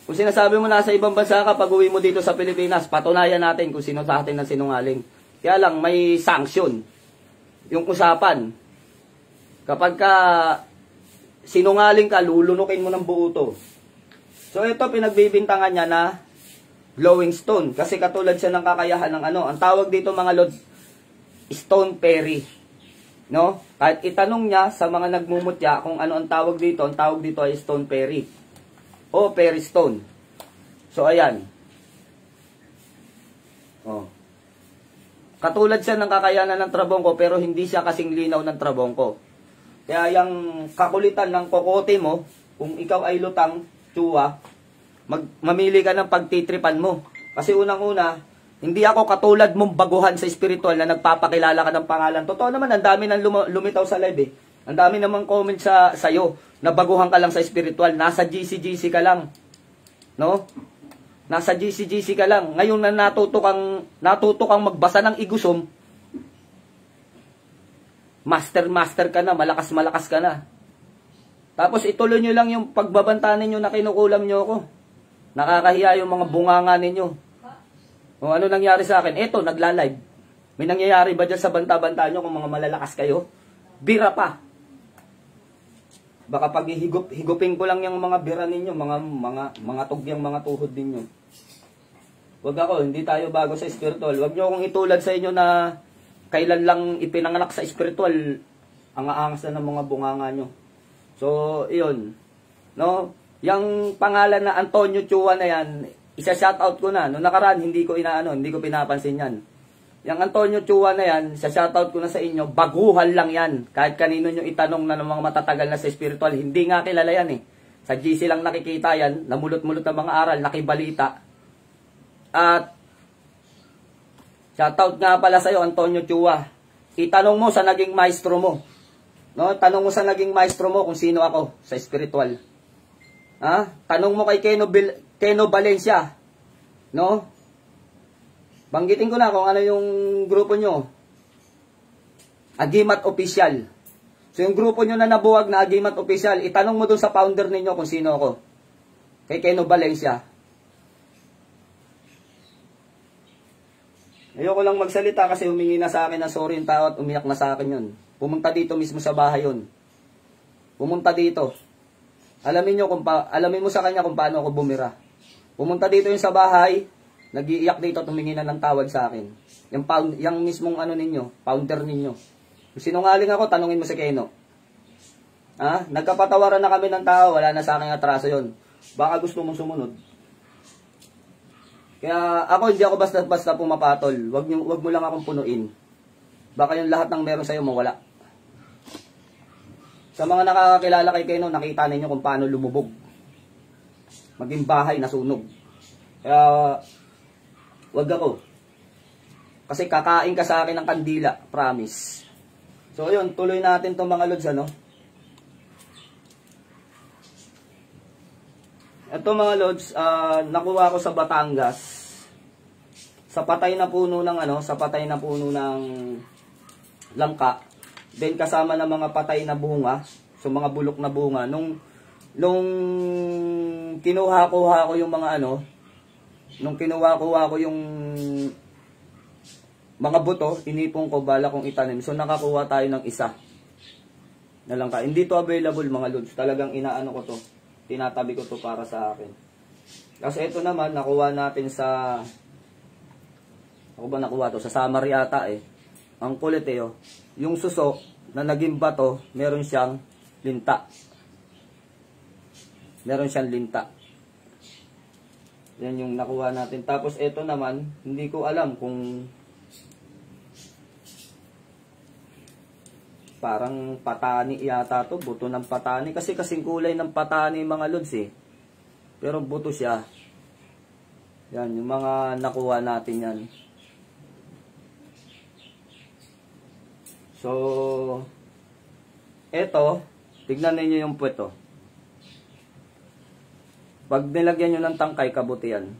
Kung sinasabi mo nasa ibang bansa ka, pag uwi mo dito sa Pilipinas, patunayan natin kung sino sa atin ng sinungaling. Kaya lang, may sanction. Yung usapan. Kapag ka sinungaling ka, lulunukin mo ng buo to. So, ito pinagbibintangan niya na glowing stone. Kasi katulad siya ng kakayahan ng ano. Ang tawag dito mga lord, stone fairy. No? Kahit itanong niya sa mga nagmumutya kung ano ang tawag dito ay stone fairy. O fairy stone. So, ayan. Oh. Katulad siya ng kakayanan ng trabongko pero hindi siya kasing linaw ng trabongko. Kaya yung kakulitan ng kokote mo, kung ikaw ay lutang, tsuwa, mamili ka ng pagtitripan mo. Kasi unang-una, hindi ako katulad mong baguhan sa spiritual na nagpapakilala ka ng pangalan. Totoo naman, ang dami nang lumitaw sa live eh. Ang dami namang comment sa'yo na baguhan ka lang sa spiritual. Nasa GC ka lang. No? Nasa GC ka lang. Ngayon na natuto kang magbasa ng igusum, master ka na, malakas ka na. Tapos ituloy nyo lang yung pagbabanta ninyo na kinukulam nyo ako. Nakakahiya yung mga bunganga ninyo. Kung ano nangyari sa akin, eto, nagla-live. May nangyayari ba dyan sa banta-banta nyo kung mga malalakas kayo? Bira pa. Baka pag higupin ko lang yung mga bira ninyo, mga tugyang mga tuhod ninyo. Wag ako, hindi tayo bago sa spiritual. Wag nyo akong itulad sa inyo na kailan lang ipinanganak sa spiritual, ang aangas na ng mga bunganga nyo. So, iyon. No? Yung pangalan na Antonio Chua na yan, isa-shoutout ko na. Noong nakaraan, hindi ko pinapansin yan. Yung Antonio Chua na yan, isa-shoutout ko na sa inyo, baguhan lang yan. Kahit kanino nyo itanong na ng mga matatagal na sa spiritual, hindi nga kilala yan eh. Sa GC lang nakikita yan, namulot-mulot ng mga aral, nakibalita. At, shoutout nga pala sa'yo, Antonio Chua. Itanong mo sa naging maestro mo. No? Tanong mo sa naging maestro mo kung sino ako sa spiritual. Ha? Tanong mo kay Keno Valencia. No? Banggitin ko na kung ano yung grupo nyo. Agimat Official. So yung grupo nyo na nabuwag na Agimat Official, itanong mo dun sa founder ninyo kung sino ako. Kay Keno Valencia. Ayoko lang magsalita kasi humingi na sa akin ng sorry yung tao at umiyak na sa akin yun. Pumunta dito mismo sa bahay yun. Pumunta dito. Alamin mo sa kanya kung paano ako bumira. Pumunta dito yung sa bahay, nag-iiyak dito at humingi na ng tawad sa akin. Yung mismong ano ninyo, founder ninyo. Kung sinungaling ako, tanungin mo si Keno. Ha? Nagkapatawaran na kami ng tao, wala na sa akin atraso yun. Baka gusto mong sumunod. Kaya ako, hindi ako basta-basta pumapatol. Wag mo lang akong punuin. Baka yung lahat ng meron sa'yo mawala. Sa mga nakakakilala kay Keno, nakita ninyo kung paano lumubog. Maging bahay na sunog. Kaya, wag ako. Kasi kakain ka sa akin ng kandila, promise. So, yun, tuloy natin itong mga lods, ano. Ito mga lods, nakuha ko sa Batangas. Sa patay na puno ng langka. Then kasama ng mga patay na bunga, so mga bulok na bunga. Nung kinuha ko yung mga nung kinuha-kuha ko yung mga buto, inipon ko, bala kong itanim. So, nakakuha tayo ng isa. Na lang ka. Hindi to available mga lods. Talagang inaano ko to. Tinatabi ko to para sa akin. Kasi ito naman, nakuha natin sa... Ako ba nakuha to? Sa Samar yata eh. Ang kulit eh, oh. Yung suso na naging bato, meron siyang linta. Meron siyang linta. Yan yung nakuha natin. Tapos ito naman, hindi ko alam kung... Parang patani yata to, buto ng patani. Kasi kasing kulay ng patani mga lods eh. Pero buto siya. Yan, yung mga nakuha natin yan. So, eto, tignan ninyo yung puweto. Pag nilagyan nyo ng tangkay, kabuti yan.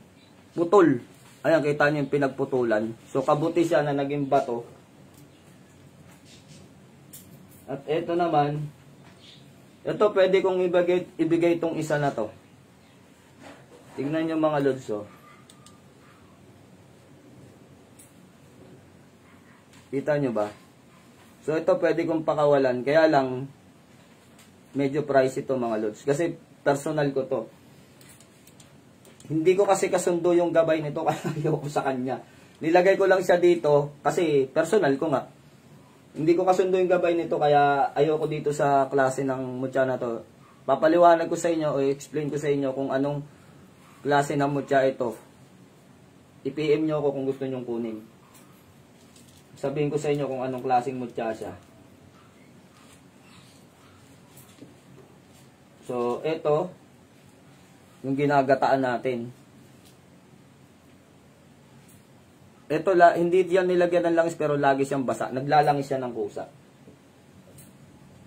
Putol. Ayan, kita nyo yung pinagputulan. So, kabuti siya na naging bato. At ito naman, ito pwede kong ibigay itong isa na to. Tignan nyo mga lods, oh. Kita nyo ba? So ito pwede kong pakawalan, kaya lang medyo pricey ito mga lods. Kasi personal ko to. Hindi ko kasi kasundo yung gabay nito kaya ayoko sa kanya. Nilagay ko lang siya dito kasi personal ko nga. Hindi ko kasundo yung gabay nito kaya ayoko dito sa klase ng mutya na to. Papaliwanag ko sa inyo o explain ko sa inyo kung anong klase ng mutya ito. I-PM nyo ako kung gusto nyong kunin. Sabihin ko sa inyo kung anong klaseng mutya siya. So, ito yung ginagataan natin. Ito, hindi diyan nilagyan ng langis pero lagi siyang basa. Naglalangis siya ng kusa.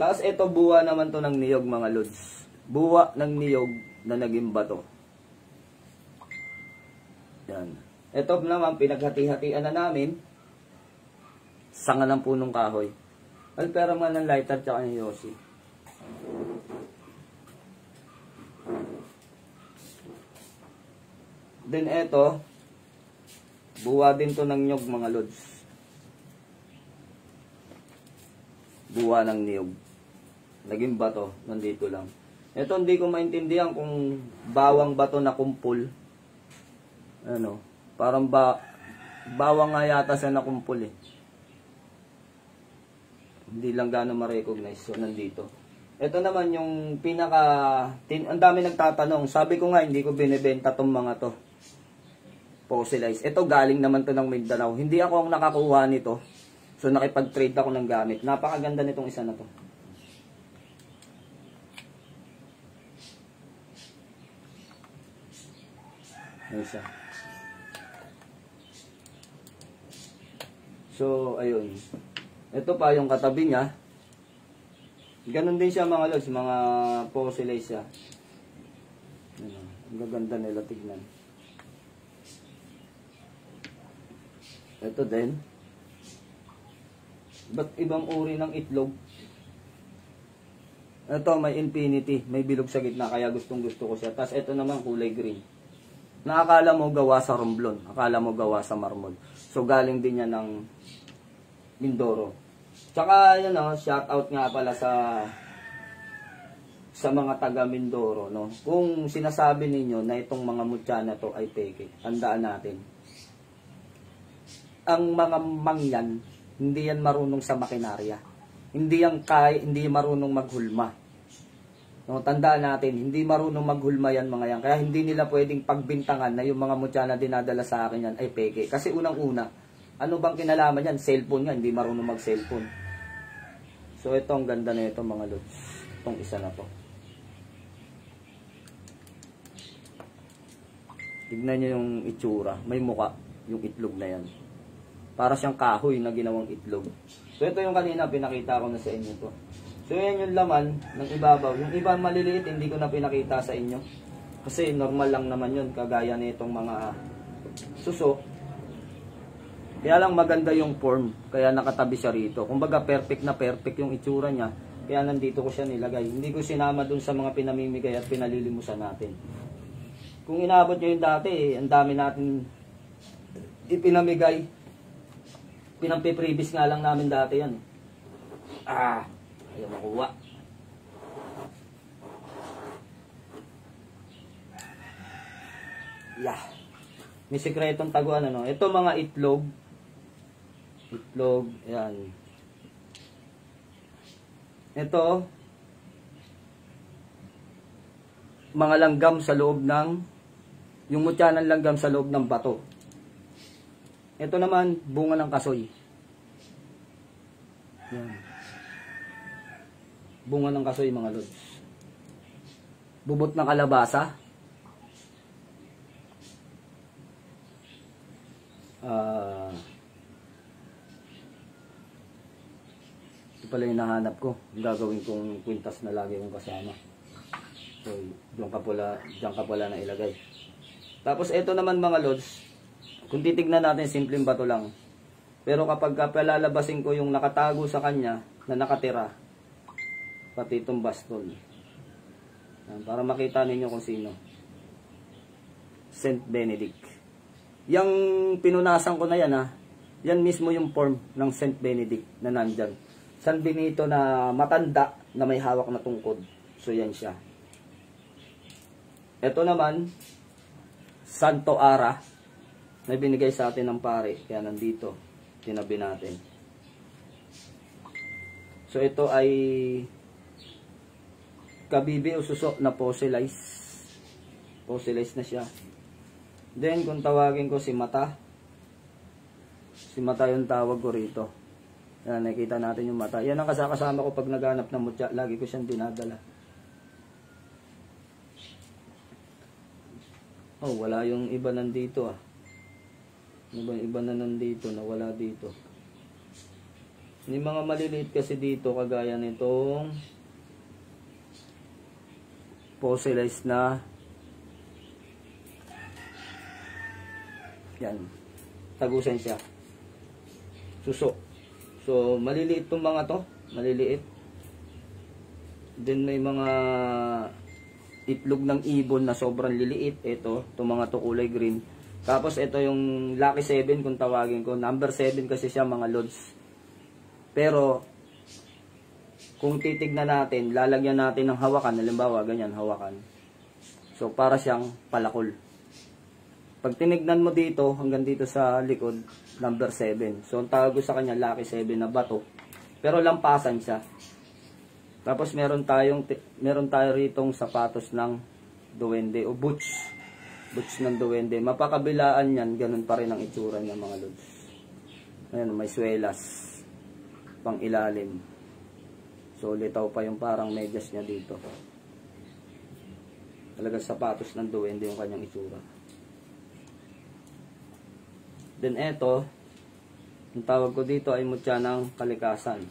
Tapos ito, buwa naman to ng niyog mga lods. Buwa ng niyog na naging bato. Yan. Ito naman, pinaghati-hatian na namin. Sanga ng punong kahoy. Alpera man ng lighter tsaka ni Yossi. Then ito, buwa din to ng nyog mga lods. Buwa ng niyog. Naging bato, nandito lang. Ito hindi ko maintindihan kung bawang bato na kumpul. Ano, parang bawang nga yata sa nakumpul eh. Hindi lang gano'ng ma-recognize. So, nandito. Ito naman yung ang dami nagtatanong. Sabi ko nga, hindi ko binibenta tong mga to. Fossilized. Ito galing naman to ng Mindanao. Hindi ako ang nakakuha nito. So nakipag-trade ako ng gamit. Napakaganda nitong isa na to. Isa. So ayun. Ito pa yung katabi niya. Ganon din siya mga lods. Mga fossilized siya. Ang gaganda nila tignan. Ito din. Ba't ibang uri ng itlog? Ito may infinity. May bilog sa gitna. Kaya gustong gusto ko siya. Tapos ito naman kulay green. Nakakala mo gawa sa romblon. Akala mo gawa sa marmol. So galing din yan ng Mindoro. Tsaka yun o. Shout out nga pala sa mga taga Mindoro. No? Kung sinasabi ninyo na itong mga mutya na to ay peke. Tandaan natin. Ang mga mangyan, hindi yan marunong sa makinarya. Hindi marunong maghulma. No, tandaan natin, hindi marunong maghulma yan mga yan. Kaya hindi nila pwedeng pagbintangan na yung mga mutya na dinadala sa akin yan ay peke. Kasi unang-una, ano bang kinalaman yan? Cellphone nga, hindi marunong mag-cellphone. So ito, ang ganda na ito mga lods. Itong isa na to. Tignan nyo yung itsura. May muka, yung itlog na yan. Para siyang kahoy na ginawang itlog. So ito yung kanina pinakita ko na sa inyo to. So yan yung laman ng ibabaw. Yung iba maliliit hindi ko na pinakita sa inyo. Kasi normal lang naman yun. Kagaya nitong mga suso. Kaya lang maganda yung form. Kaya nakatabi siya rito. Kumbaga perfect na perfect yung itsura niya. Kaya nandito ko siya nilagay. Hindi ko sinama dun sa mga pinamimigay at pinalilimusan natin. Kung inabot nyo yung dati, ang dami natin ipinamigay. Pinampiprevious nga lang namin dati yan. Ayaw makuha. Yeah. May sikretong taguan ano. Ito mga itlog. Itlog, yan. Ito, mga langgam sa loob ng, yung mutya ng langgam sa loob ng bato. Ito naman, bunga ng kasoy. Yan. Bunga ng kasoy mga lods. Bubot ng kalabasa. Ito pala yung nahanap ko. Gagawin kong kwintas na lagi kong kasama. So, diyan ka pala na ilagay. Tapos ito naman mga lods, kung titignan natin, simpleng bato lang. Pero kapag palalabasin ko yung nakatago sa kanya, na nakatira, pati itong baston. Para makita ninyo kung sino. Saint Benedict. Yung pinunasan ko na yan yan mismo yung form ng Saint Benedict na nandyan. San Benito na matanda na may hawak na tungkod. So yan siya. Ito naman, Santo Ara, na binigay sa atin ng pare. Kaya nandito, tinabi natin. So ito ay kabibi o suso na fossilize. Fossilize na siya. Then, kung tawagin ko si Mata. Si Mata yung tawag ko rito. Yan, nakikita natin yung mata. Yan ang kasama ko pag naghanap ng mutya. Lagi ko siyang dinadala. Oh, wala yung iba nandito Iba na nandito na wala dito. Yung mga maliliit kasi dito kagaya nitong fossilized na yan. Tagusan siya. Suso. So, maliliit tong mga to. Maliliit. Then may mga itlog ng ibon na sobrang liliit. Ito, itong mga to kulay green. Tapos ito yung Lucky 7 kung tawagin ko. Number 7 kasi siya mga lods. Pero, kung titignan natin, lalagyan natin ng hawakan. Halimbawa, ganyan, hawakan. So, para siyang palakol. Pag tinignan mo dito, hanggang dito sa likod, number 7. So, ang tawag ko sa kanya, Lucky 7 na bato. Pero lampasan siya. Tapos, meron tayo ritong sapatos ng duwende o boots. Boots ng duwende. Mapakabilaan yan, ganun pa rin ang itsura niya mga lods. Ayan, may swelas. Pang ilalim. So, litaw pa yung parang medyas niya dito. Talagang sapatos ng duwende yung kanyang itsura. Then eto, ang tawag ko dito ay mutya ng kalikasan.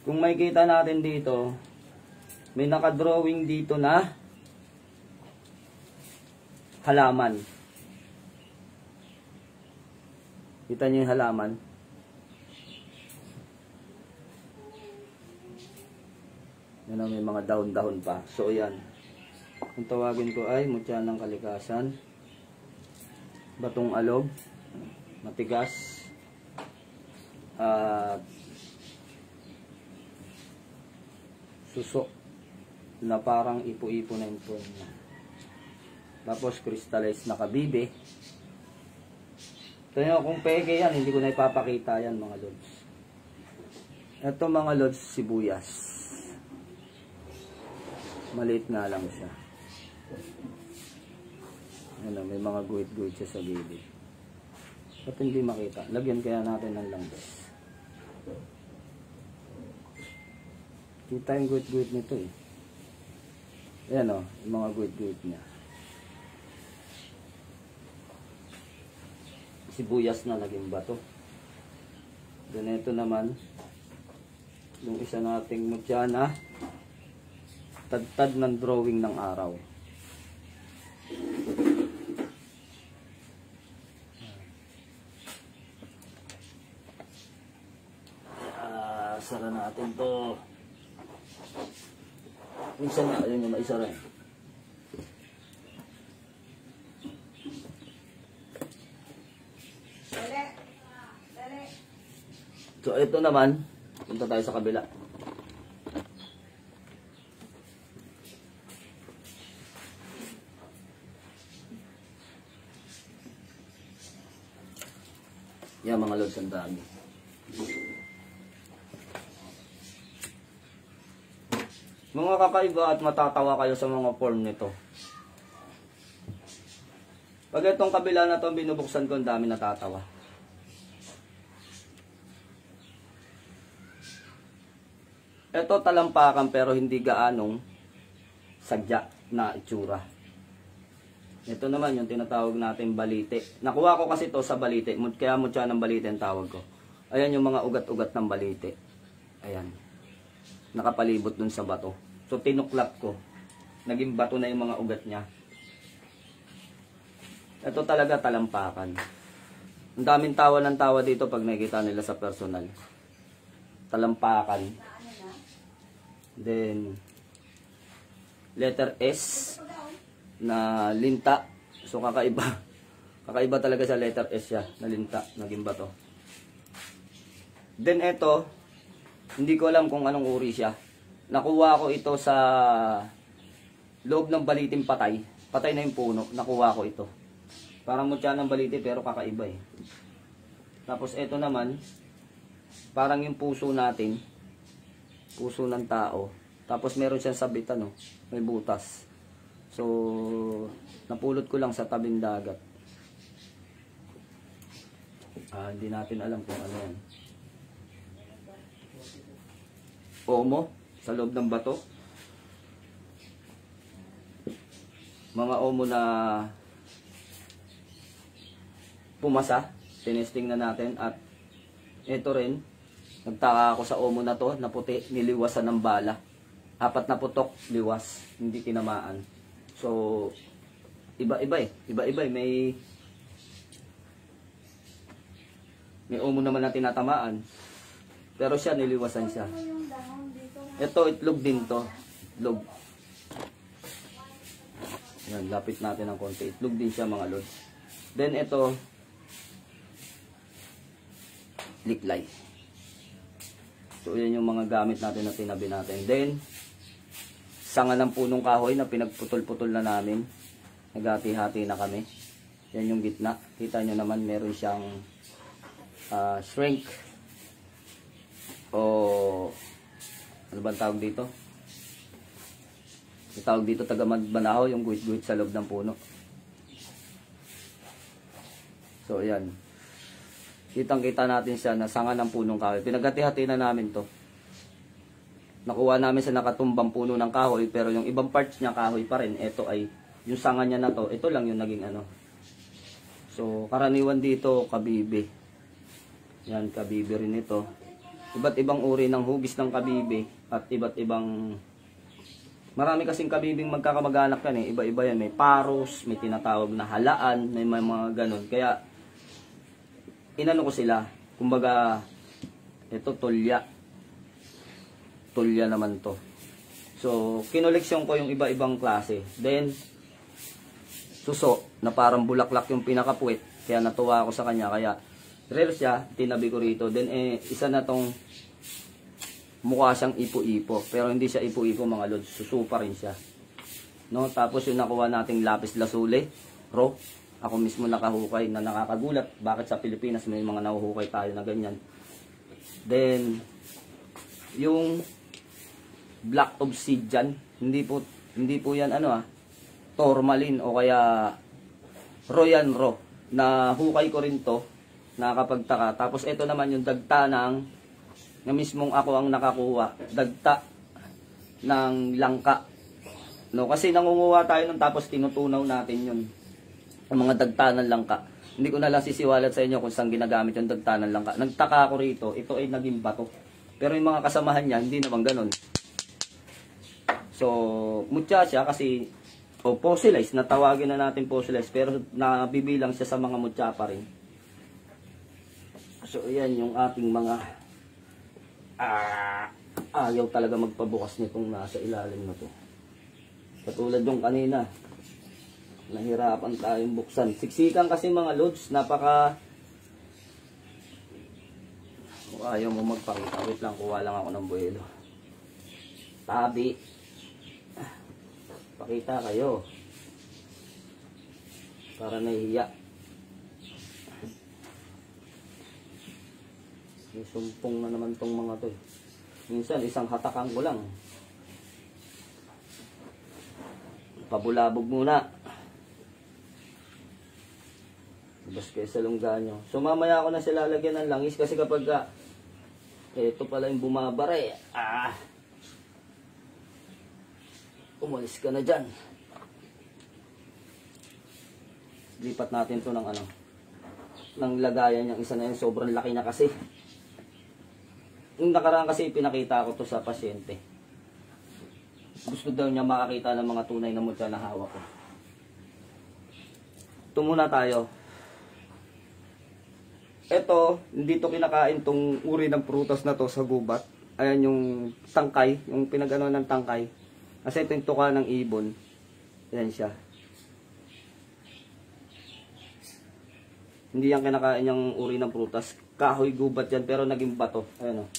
Kung makikita natin dito, may nakadrawing dito na halaman. Kita niyo yung halaman? Yan, may mga dahon-dahon pa. So yan. Kung tawagin ko ay mutya ng kalikasan. Batong alog. Matigas. At suso na parang ipo-ipo na yung form niya. Tapos crystallized na kabibe. Ito nyo, kung peke yan, hindi ko na ipapakita yan mga lods. Ito mga lods, sibuyas. Maliit nga lang siya. Ano, may mga guhit-guhit siya sa gilid. Ba't hindi makita? Lagyan kaya natin ng langgam. Kita yung guhit-guhit nito eh. Ayan o, yung mga guhit-guhit niya. Sibuyas na naging bato. Then ito naman, yung isa nating mutya na tad-tad ng drawing ng araw. Sara natin to. Minsan na, ayun yung maisara. So ito naman, punta tayo sa kabila. Yan mga lods, ang dami. Mga kakaiba at matatawa kayo sa mga form nito. Pag itong kabila na to binubuksan ko, ang dami natatawa. Ito talampakan pero hindi gaanong sadya na itsura. Ito naman yung tinatawag natin balite. Nakuha ko kasi to sa balite, kaya mutya ng balite ang tawag ko. Ayan yung mga ugat-ugat ng balite. Ayan. Nakapalibot dun sa bato. So tinuklat ko. Naging bato na yung mga ugat niya. Ito talaga talampakan. Ang daming tawa ng tawa dito pag nakikita nila sa personal. Talampakan. Then letter S na linta. So kakaiba. Kakaiba talaga sa letter S siya na linta, naging bato. Then ito, hindi ko alam kung anong uri siya. Nakuha ko ito sa loob ng baliting patay. Patay na yung puno. Nakuha ko ito. Parang mutya ng baliti pero kakaiba eh. Tapos ito naman, parang yung puso natin. Puso ng tao. Tapos meron siyang sabitan, no? May butas. So, napulot ko lang sa tabing dagat. Hindi natin alam kung ano yan. Omo, sa loob ng bato. Mga omo na pumasa. Tinesting na natin. At ito rin, nagtaka ako sa omo na to, na puti, niliwasan ng bala. 4 na putok, liwas, hindi tinamaan. So, iba-iba eh. Iba-iba eh. May umo naman na tinatamaan. Pero siya, niliwasan siya. Ito, itlog din to. Itlog. Yan, lapit natin ng konti. Itlog din siya mga lods. Then ito, liklay. So, yan yung mga gamit natin na tinabi natin. Then, sanga ng punong kahoy na pinagputol-putol na namin. Naghati-hati na kami. Yan yung gitna. Kita nyo naman meron siyang shrink. O ano ba tawag dito? Yung tawag dito taga-magbanaho, yung guhit-guhit sa loob ng puno. So yan. Kitang-kita natin siya na sanga ng punong kahoy. Pinaghati-hati na namin to. Nakuha namin sa nakatumbang puno ng kahoy, pero yung ibang parts niya kahoy pa rin. Ito ay, yung sanga niya na to, ito lang yung naging ano. So, karaniwan dito, kabibi. Yan, kabibi rin ito. Iba't ibang uri ng hugis ng kabibi, at iba't ibang, marami kasing kabibing magkakamag-anak yan eh. Iba-iba yan, may paros, may tinatawag na halaan, may mga ganun. Kaya, inano ko sila, kumbaga, ito tulya. Tulya naman to. So, kinoleksyon ko yung iba-ibang klase. Then, suso, na parang bulaklak yung pinakapuwit. Kaya natuwa ako sa kanya. Kaya, rare siya, tinabi ko rito. Then, isa na tong mukha siyang ipo-ipo. Pero hindi siya ipo-ipo mga lods. Suso pa rin siya. No? Tapos yung nakuha nating lapis lazuli, raw. Ako mismo nakahukay na nakakagulat. Bakit sa Pilipinas may mga nahuhukay tayo na ganyan. Then, yung black obsidian, hindi po yan tourmaline o kaya royan raw. Na hukay ko rin to, nakakapagtaka. Tapos ito naman yung dagta na mismong ako ang nakakuha, dagta ng langka. No, kasi nangunguha tayo nun tapos tinutunaw natin yun. Ang mga dagta ng langka. Hindi ko na lang sisiwalat sa inyo kung saan ginagamit yung dagta ng langka. Nagtaka ako rito, ito ay naging bato. Pero yung mga kasamahan niya, hindi naman ganun. So, mutya siya kasi, fossilized, natawagin na natin fossilized, pero nabibilang siya sa mga mutya pa rin. So, yan yung ating mga, ayaw talaga magpabukas nitong nasa ilalim na to. Katulad yung kanina, nahirapan tayong buksan. Siksikan kasi mga lods, napaka, Ayaw mo magpakita. Wait lang, kuha lang ako ng buwelo. Tabi. Pakita kayo. Para nahihiya. May sumpong na naman tong mga to. Minsan, isang hatakan ko lang. Pabulabog muna. Labas kayo sa lungga nyo. So, mamaya ako na sila lagyan ng langis kasi kapag ito pala yung bumabara eh. Umalis ka na dyan. Lipat natin to ng ng lagayan yung isa na yun. Sobrang laki na kasi. Yung nakaraan kasi pinakita ko to sa pasyente. Gusto daw niya makakita ng mga tunay na mutya na hawak ko. Ito muna tayo. Ito, hindi to kinakain tong uri ng prutas na to sa gubat. Ayan yung tangkay, yung pinagano ng tangkay. Kasi ito yung tuka ng ibon. Ayan siya. Hindi yan kinakain yung uri ng prutas. Kahoy gubat yan, pero naging bato. Ayan o.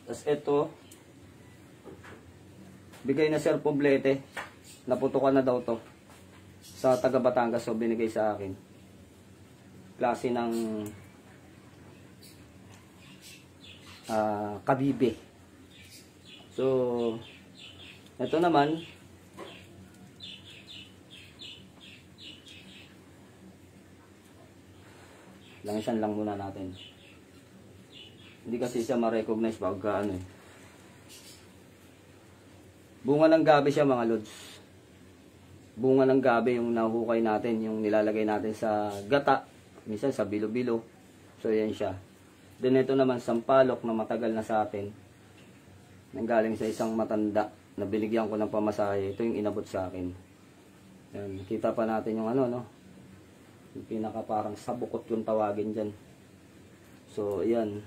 Tapos ito, bigay na Sir Poblete. Naputukan na daw to. Sa taga Batangas, so binigay sa akin. Klase ng kabibe. So, ito naman, langisan lang muna natin. Hindi kasi siya ma-recognize pagka bunga ng gabi siya mga lods. Bunga ng gabi yung nahuhukay natin, yung nilalagay natin sa gata. Minsan sa bilo-bilo. So, yan siya. Then, ito naman, sampalok na matagal na sa atin. Nanggaling sa isang matanda na binigyan ko ng pamasahe. Ito yung inabot sa akin. Yan. Kita pa natin yung yung pinaka parang sabukot yung tawagin dyan. So, yan.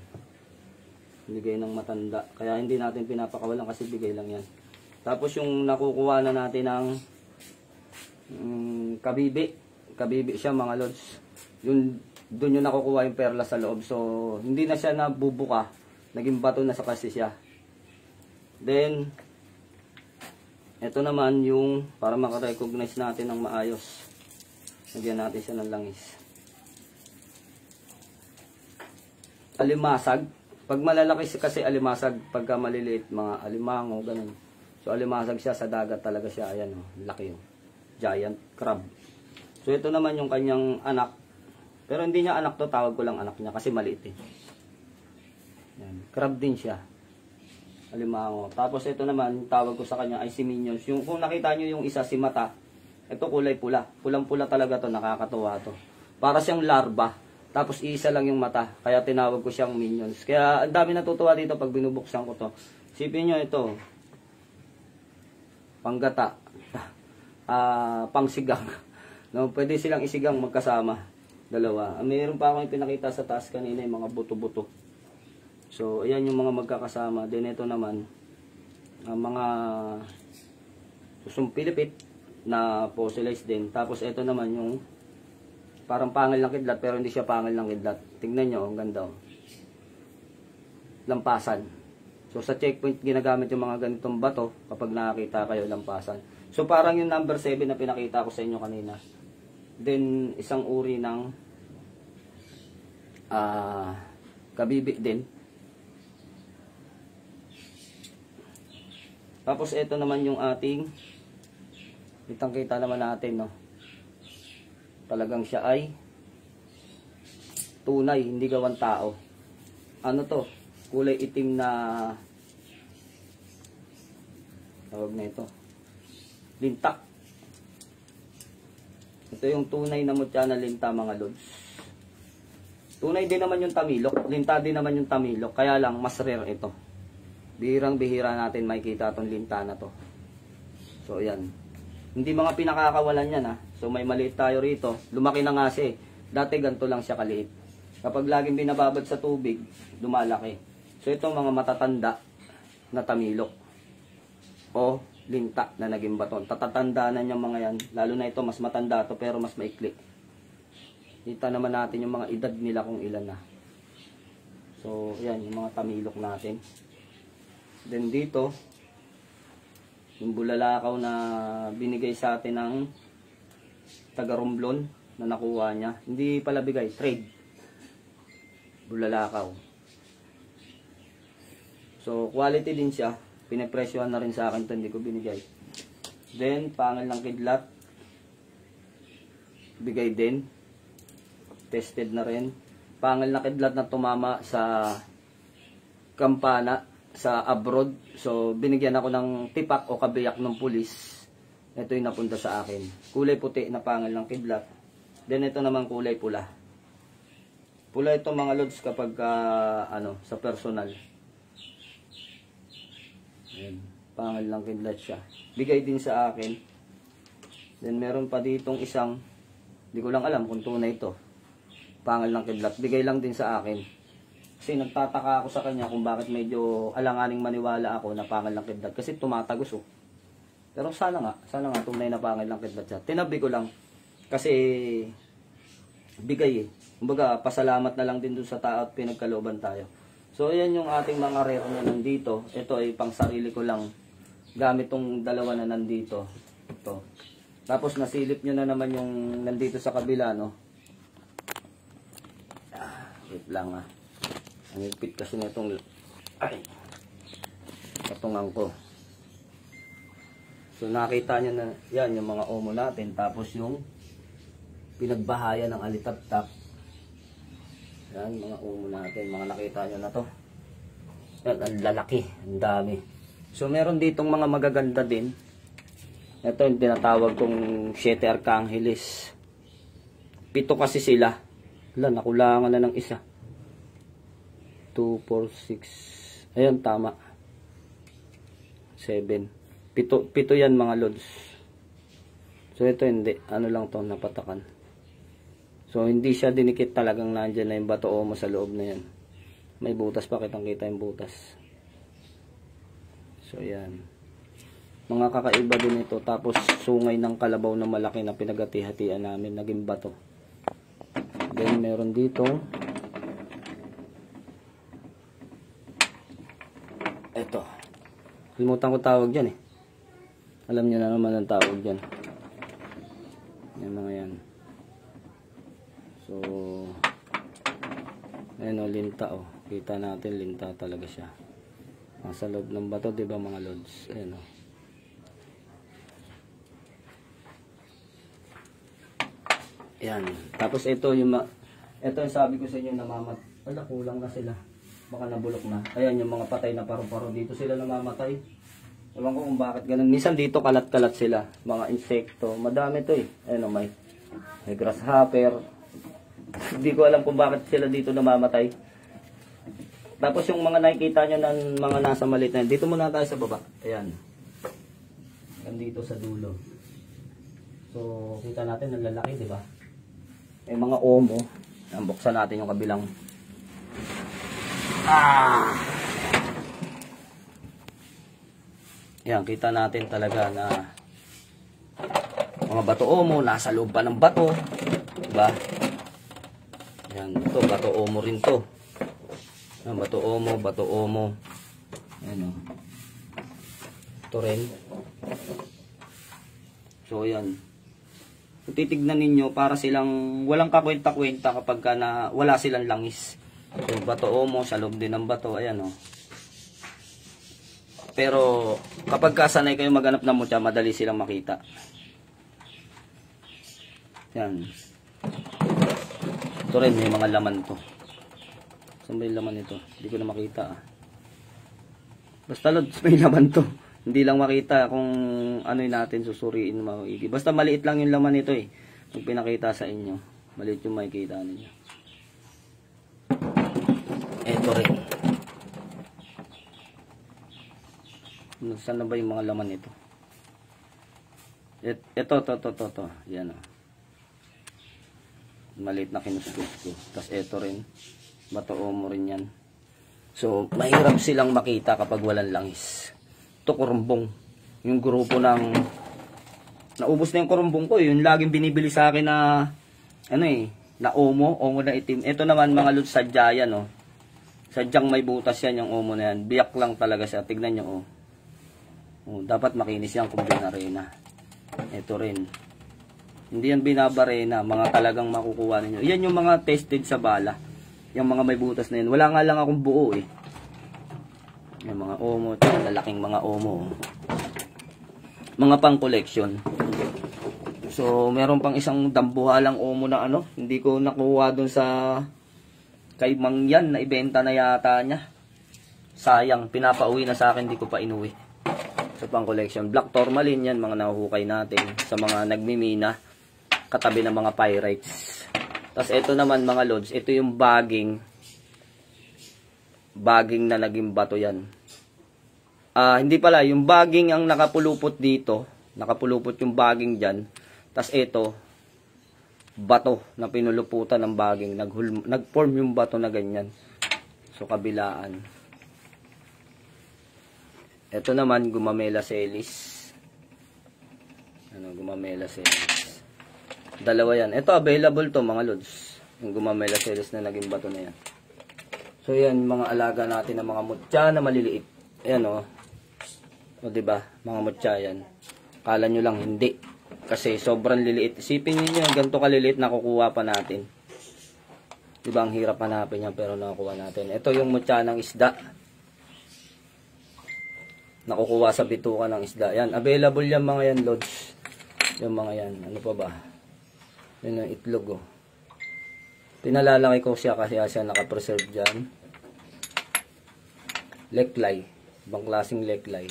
Bigay ng matanda. Kaya hindi natin pinapakawalan kasi bigay lang yan. Tapos, yung nakukuha na natin ng kabibi. Kabibi siya mga lods. Doon yung nakukuha yung perla sa loob. So, hindi na siya nabubuka. Naging bato na sa kasi siya. Then, ito naman yung para makarecognize natin ng maayos. Lagyan natin siya ng langis. Alimasag. Pag malalaki kasi alimasag, pagka maliliit, mga alimango, ganun. So, alimasag siya sa dagat talaga siya. Ayan o, laki o. Giant crab. So, ito naman yung kanyang anak. Pero hindi niya anak to, tawag ko lang anak niya kasi maliit eh. Yan. Crab din siya. Alimango. Tapos ito naman, tawag ko sa kanya ay si Minions. Yung, kung nakita nyo yung isa, si Mata, ito kulay pula. Pulang-pula talaga to, nakakatuwa to. Para siyang larva. Tapos isa lang yung mata. Kaya tinawag ko siyang Minions. Kaya ang dami natutuwa dito pag binubuksan ko to. Sipin nyo ito. Panggata. Pangsigang. No, pwede silang isigang magkasama. Dalawa. Mayroon pa akong pinakita sa taas kanina yung mga buto-buto. So, ayan yung mga magkakasama. Then ito naman, mga susumpilipit na fossilized din. Tapos ito naman yung parang pangil ng kidlat pero hindi siya pangil ng kidlat. Tingnan nyo, ang ganda. Lampasan. So, sa checkpoint ginagamit yung mga ganitong bato kapag nakakita kayo, lampasan. So, parang yung number 7 na pinakita ko sa inyo kanina. Then, isang uri ng kabibi din. Tapos, ito naman yung ating kitang-kita naman natin, no? Talagang siya ay tunay, hindi gawang tao. Ano to? Kulay itim na tawag na ito. Lintak. Ito yung tunay na mutya na linta mga lods. Tunay din naman yung tamilok. Linta din naman yung tamilok. Kaya lang mas rare ito. Bihirang-bihira natin makikita itong linta na to. So yan. Hindi mga pinakakawalan yan ha. So may maliit tayo rito. Lumaki na nga siya eh. Dati ganito lang siya kaliit. Kapag laging binababad sa tubig, lumalaki. So ito mga matatanda na tamilok. O linta na naging baton. Tatatanda na yung mga yan. Lalo na ito, mas matanda to pero mas maikli. Kita naman natin yung mga edad nila kung ilan na. So, yan, yung mga tamilok natin. Then dito, yung bulalakaw na binigay sa atin ng taga Romblon na nakuha niya. Hindi pala bigay, trade. Bulalakaw. So, quality din siya. Pinapresyohan na rin sa akin ito, hindi ko binigay. Then, pangil ng kidlat. Bigay din. Tested na rin. Pangil na kidlat na tumama sa kampana sa abroad. So, binigyan ako ng tipak o kabiyak ng pulis. Ito yung napunta sa akin. Kulay puti na pangil ng kidlat. Then, ito naman kulay pula. Pula ito mga lods kapag sa personal. Ayan. Pangil ng kidlat siya. Bigay din sa akin. Then, meron pa ditong isang, hindi ko lang alam kung tunay ito. Pangil ng kidlat. Bigay lang din sa akin. Kasi nagtataka ako sa kanya kung bakit medyo alanganing maniwala ako na pangil ng kidlat. Kasi tumatagos oh. Pero sana nga tunay na pangil ng kidlat siya. Tinabi ko lang. Kasi bigay eh. Kumbaga pasalamat na lang din dun sa tao at pinagkalooban tayo. So ayan yung ating mga rare na nandito. Ito ay pang sarili ko lang. Gamit tong dalawa na nandito. Ito. Tapos nasilip nyo na naman yung nandito sa kabila no. Wait lang ah. Ang ipit kasi nitong patungan ko. So nakita nyo na yan yung mga omo natin. Tapos yung pinagbahayan ng alitap-tap. Yan mga omo natin. Mga nakita nyo na to. Yan ang lalaki. Ang dami. So meron ditong mga magaganda din. Ito yung tinatawag kong Siete Archangeles. 7 kasi sila. Wala, nakulangan na ng isa. 2, 4, 6. Ayun, tama. 7. 7 yan mga lods. So ito hindi. Ano lang to, napatakan. So hindi siya dinikit, talagang nandyan na yung bato omo sa loob na yan. May butas pa, kitang-kita yung butas. So yan. Mga kakaiba din ito. Tapos sungay ng kalabaw na malaki na pinagati-hatian namin. Naging bato. Then meron dito. Ito. Kalimutan ko tawag dyan eh. Alam nyo na naman ang tawag dyan. Yan mga yan. So ayan o, linta o. Kita natin linta talaga siya. Nasa loob ng bato, diba mga lods? Ayan o. Yan. Tapos ito yung sabi ko sa inyo wala, kulang na sila. Baka nabulok na. Ayan yung mga patay na paru-paro. Dito sila namamatay. Ewan ko kung bakit ganun. Minsan dito kalat-kalat sila. Mga insekto. Madami to eh. Ayan o, may grasshopper. Hindi ko alam kung bakit sila dito namamatay. Tapos yung mga nakikita nyo ng mga nasa maliit na, dito muna tayo sa baba. Ayan. Dito sa dulo. So, kita natin ang lalaki, di ba? May mga omo. Buksan natin yung kabilang. Yan, kita natin talaga na mga bato omo, nasa loob pa ng bato. Diba? Yan, ito, bato omo rin to. Yan, bato omo. Yan o. Ito rin. So, yan. Kung titignan ninyo, para silang walang kakwenta-kwenta kapag wala silang langis. So, bato omo, sa loob din ng bato. Ayan o. Pero, kapag kasanay kayo maghanap ng mutya, madali silang makita. Yan. Ito rin, may mga laman to. Saan ba yung laman ito? Hindi ko na makita ah. Basta lods, may laman to. Hindi lang makita kung ano yung natin susuriin maigi. Basta maliit lang yung laman nito eh. Kung pinakita sa inyo, maliit yung makikita ninyo. Ito rin. Saan na ba yung mga laman nito? Ito. Yan o. Maliit na kinuskus ko. Tapos ito rin. Bato omo rin yan. So, mahirap silang makita kapag walang langis. Ito kurumbong. Yung grupo ng naubos na yung kurumbong ko. Yung laging binibili sa akin na na omo na itim. Ito naman mga lods, sadya yan oh. Sadyang may butas yan yung omo na yan. Biyak lang talaga siya. Tignan nyo, oh. Oh, dapat makinis yan kung binarena. Ito rin. Hindi yan binabarena. Mga talagang makukuha ninyo. Yan yung mga tested sa bala. Yung mga may butas na yan. Wala nga lang akong buo eh. Yung mga omo. Lalaking mga omo. Mga pang collection. So, meron pang isang dambuhalang omo na ano. Hindi ko nakuha dun sa kay Mang Yan na ibenta na yata niya. Sayang, pinapauwi na sa akin, di ko pa inuwi. So, pang collection. Black tourmaline yan, mga nahuhukay natin. Sa mga nagmimina, katabi ng mga pyrites. Tapos, ito naman mga lods, ito yung bagging na naging bato yan. Hindi pala, yung bagging ang nakapulupot dito. Nakapulupot yung bagging dyan. Tapos, ito, bato na pinuluputan ng bagging. Nag-form yung bato na ganyan. So, kabilaan. Ito naman, gumamela celis. Gumamela celis. Dalawa yan. Ito, available to mga lods. Yung gumamela celis na naging bato na yan. So, yan, mga alaga natin ng mga mutya na maliliit. Ayan, o. O, diba? Mga mutya yan. Kala nyo lang, hindi. Kasi sobrang liliit. Isipin niyo yung ganito kaliliit na kukuha pa natin. Diba ang hirap hanapin yan pero nakukuha natin. Ito yung mutya ng isda. Nakukuha sa bituka ng isda. Yan, available yan mga yan, lods. Yung mga yan. Ano pa ba? Yan yung itlog, oh. Pinalalaki ko siya kasi siya nakapreserve dyan. Leklay. Ibang klaseng leklay.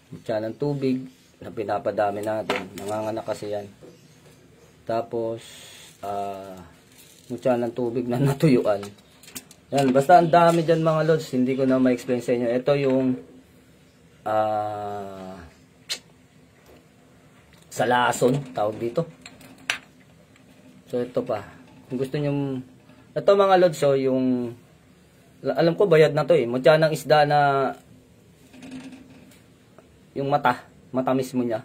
Mutya ng tubig na pinapadami natin. Nanganganak kasi yan. Tapos, mutya ng tubig na natuyuan. Yan, basta ang dami dyan mga lods. Hindi ko na ma-explain sa inyo. Ito yung salason, tawag dito. So, ito pa. Kung gusto nyo, ito mga lods, so yung, alam ko bayad na to eh. Mutya ng isda na yung mata mismo niya.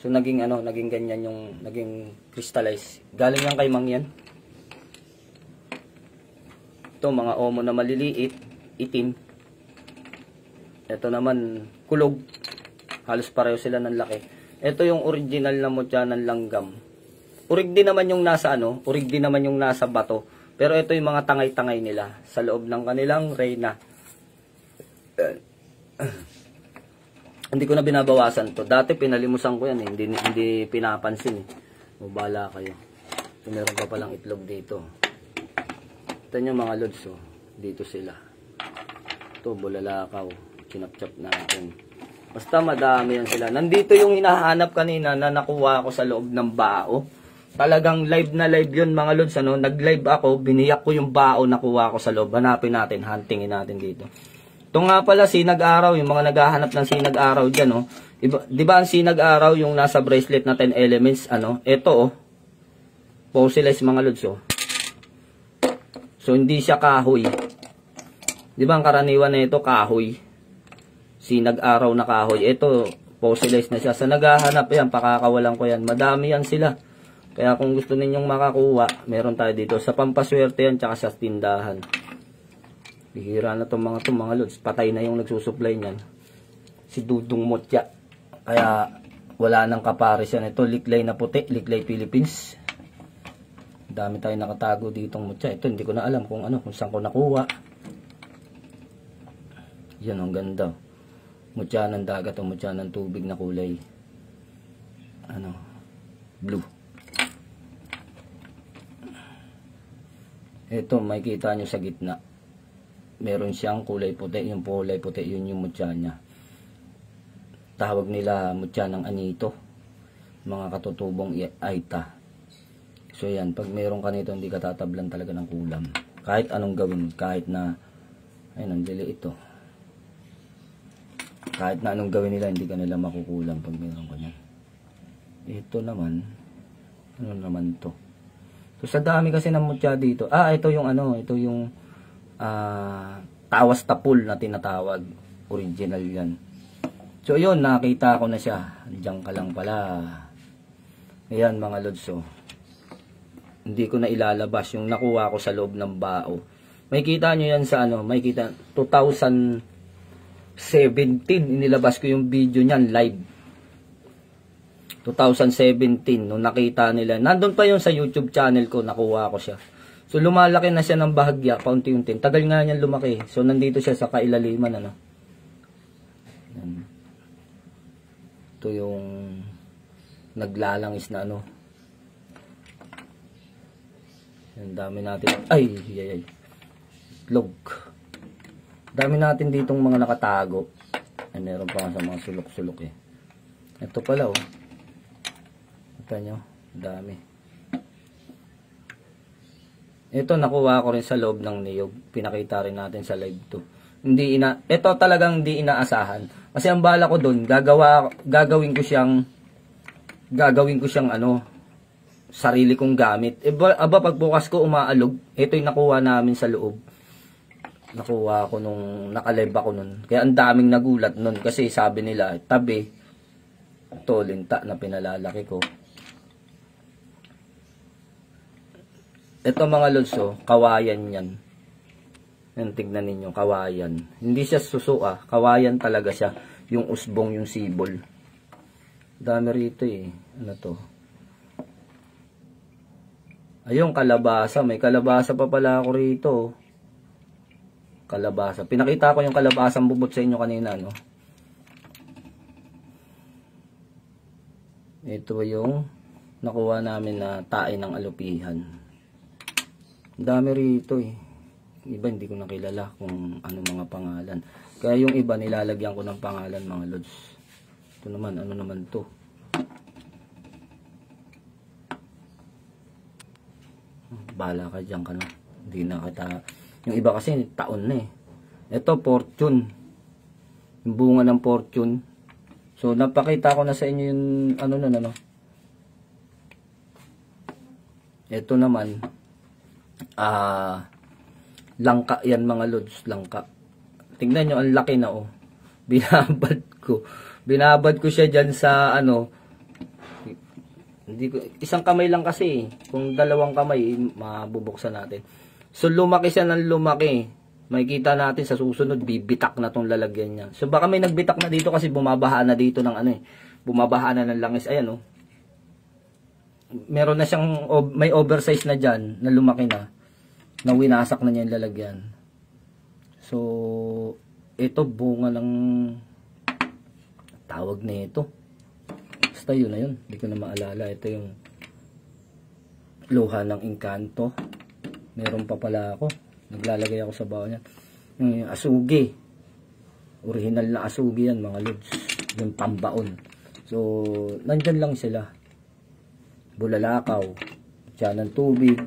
So naging naging ganyan yung naging crystallize. Galing yan kay Mang Yan. Ito mga omo na maliliit, itim. Ito naman kulog. Halos pareho sila ng laki. Ito yung original na mutya ng langgam. Urig din naman yung nasa urig din naman yung nasa bato. Pero ito yung mga tangay-tangay nila sa loob ng kanilang reyna. Hindi ko na binabawasan to. Dati pinalimusan ko yan eh. Hindi pinapansin eh. O bala kayo. So, meron pa palang itlog dito. Ito nyo mga lods, oh. Dito sila. Ito, bulalakaw. Chinap-chap natin. Basta madami yan sila. Nandito yung hinahanap kanina na nakuha ko sa loob ng bao. Talagang live na live yun mga lods. Nag-live ako, biniyak ko yung bao nakuha ko sa loob. Hanapin natin, huntingin natin dito. Ito nga pala, sinag-araw, yung mga naghahanap ng sinag-araw dyan, oh. Di ba ang sinag-araw, yung nasa bracelet na 10 elements, ito, oh. Fossilized mga lods, oh. So, hindi siya kahoy. Di ba ang karaniwan na ito, kahoy. Sinag-araw na kahoy. Ito, fossilized na siya. Sa naghahanap, yan, pakakawalan ko yan. Madami yan sila. Kaya kung gusto ninyong makakuha, meron tayo dito. Sa pampaswerte yan, tsaka sa tindahan. Bihira na itong mga lods. Patay na yung nagsusupply niyan. Si Dudong Mutya. Kaya wala nang kapares yan. Ito liklay na puti. Liklay Philippines. Dami tayo nakatago ditong mutya. Ito hindi ko na alam kung saan ko nakuha. Yan ang ganda. Mutya ng dagat o mutya ng tubig na kulay. Blue. Ito makikita nyo sa gitna. Meron siyang kulay puti. Yung kulay puti, yun yung mutya niya. Tawag nila mutya ng anito. Mga katutubong aita. So yan, pag meron ka nito, hindi ka tatablan talaga ng kulam. Kahit anong gawin, kahit na, ayun, ang dili ito. Kahit na anong gawin nila, hindi ka nila makukulam pag meron ka niyan. Ito naman, ano naman to? So sa dami kasi ng mutya dito, ito yung ito yung tawas tapul na tinatawag. Original yan. So yun, nakita ko na siya. Diyan ka lang pala. Ayan mga lods, oh. Hindi ko na ilalabas yung nakuha ko sa loob ng bao. May kita nyo yan sa ano, may kita 2017 inilabas ko yung video niyan live. 2017 nung nakita nila. Nandun pa yun sa YouTube channel ko, nakuha ko siya. So lumalaki na siya ng bahagya, paunti-unti. Tagal nga niyan lumaki. So nandito siya sa kailaliman ano. Yan. Ito yung naglalangis na ano. Ang dami natin. Ay. Itlog. Dami natin ditong mga nakatago. Ay, meron pa nga sa mga sulok-sulok eh. Ito pala oh. Ito nyo. Dami. Ito nakuha ko rin sa loob ng niyog. Pinakita rin natin sa live to. Ito talagang hindi inaasahan. Kasi ang bala ko doon, gagawin ko siyang ano, sarili kong gamit. Aba pagbukas ko umaalog, ito yung nakuha namin sa loob. Nakuha ko nung nakalive ako nun. Kaya ang daming nagulat nun kasi sabi nila, tabi, ito linta na pinalalaki ko. Ito mga lodso, kawayan yan. Yan, tignan ninyo, kawayan. Hindi siya suso kawayan talaga siya. Yung usbong, yung sibol. Dami rito eh. Ano to? Ayun, kalabasa. May kalabasa pa pala ako rito. Kalabasa. Pinakita ko yung kalabasang bubot sa inyo kanina, no? Ito yung nakuha namin na tae ng alupihan. Dami rito eh. Iba hindi ko nakilala kung ano mga pangalan. Kaya yung iba nilalagyan ko ng pangalan mga lods. Ito naman, ano naman to? Bala ka dyan ka na. Hindi na kita. Yung iba kasi taon na eh. Ito fortune. Yung bunga ng fortune. So napakita ko na sa inyo yung ano na ano. Ito naman langka yan mga lods, langka. Tingnan nyo, ang laki na oh. Binabad ko siya dyan sa ano. Isang kamay lang kasi. Kung dalawang kamay, mabubuksan natin. So lumaki siya ng lumaki. Makikita natin sa susunod, bibitak na tong lalagyan niya. So baka may nagbitak na dito kasi bumabaha na dito ng ano eh. Bumabaha na ng langis. Ayan oh. Meron na siyang, may oversize na dyan, na lumaki na. Na winasak na niya yung lalagyan. So, ito bunga ng tawag na ito. Basta yun na yun. Hindi ko na maalala. Ito yung luha ng engkanto. Meron pa pala ako. Naglalagay ako sa baon niya. Yung asugi. Original na asugi yan mga lods. Yung pambaon. So, nandyan lang sila. Bulalakaw. Tiyan ng tubig.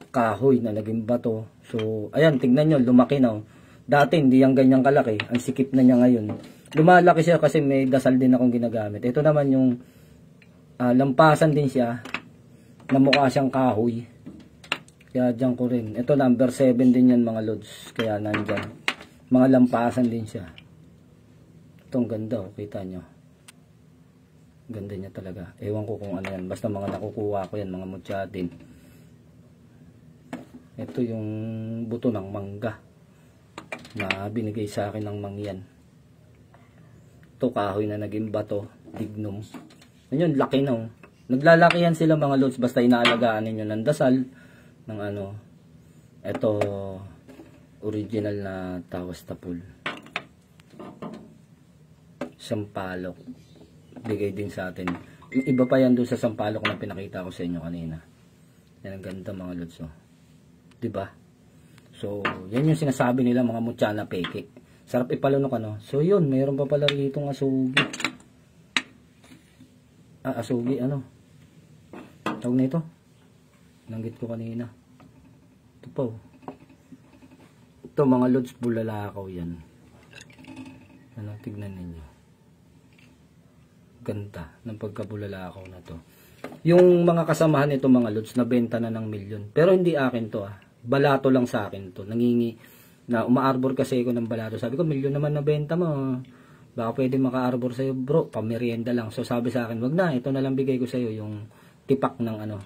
Kahoy na naging bato. So, ayan, tignan nyo, lumaki na. Dati, hindi yung ganyang kalaki. Ang sikip na niya ngayon. Lumalaki siya kasi may dasal din akong ginagamit. Ito naman yung lampasan din siya na mukha siyang kahoy. Kaya dyan ko rin. Ito, number 7 din yan mga lods. Kaya nandyan. Mga lampasan din siya. Itong ganda, oh, kita nyo. Ganda niya talaga. Ewan ko kung ano yan. Basta mga nakukuha ko yan, mga mutyatin. Ito yung buto ng mangga na binigay sa akin ng mangyan. Ito kahoy na naging bato, dignum. Ayun, laki na oh. Naglalaki yan sila mga lods basta inaalagaan ninyo ng dasal, ng ano. Ito, original na tawas tapul. Sampalok. Bigay din sa atin. Iba pa yan doon sa sampalok na pinakita ko sa inyo kanina. Yan ang ganda mga lods oh. Diba? So, yan yung sinasabi nila mga mutya na peke. Sarap ipalunok ano. So, yun. Mayroon pa pala rito ng asugi. Asugi ano. Tawag na ito. Nanggit ko kanina. Ito po. Ito mga lods bulalakaw yan. Ano, tignan ninyo. Ganda ng pagkabulalakaw na to. Yung mga kasamahan nito mga lods, nabenta na ng milyon. Pero hindi akin to Balato lang sa akin to. Nangingi na umaarbor kasi ako ng balato. Sabi ko, milyon naman na benta mo. Baka pwede maka-arbor sa'yo bro. Pamerienda lang. So sabi sa akin, wag na. Ito na lang bigay ko sa'yo. Yung tipak ng ano.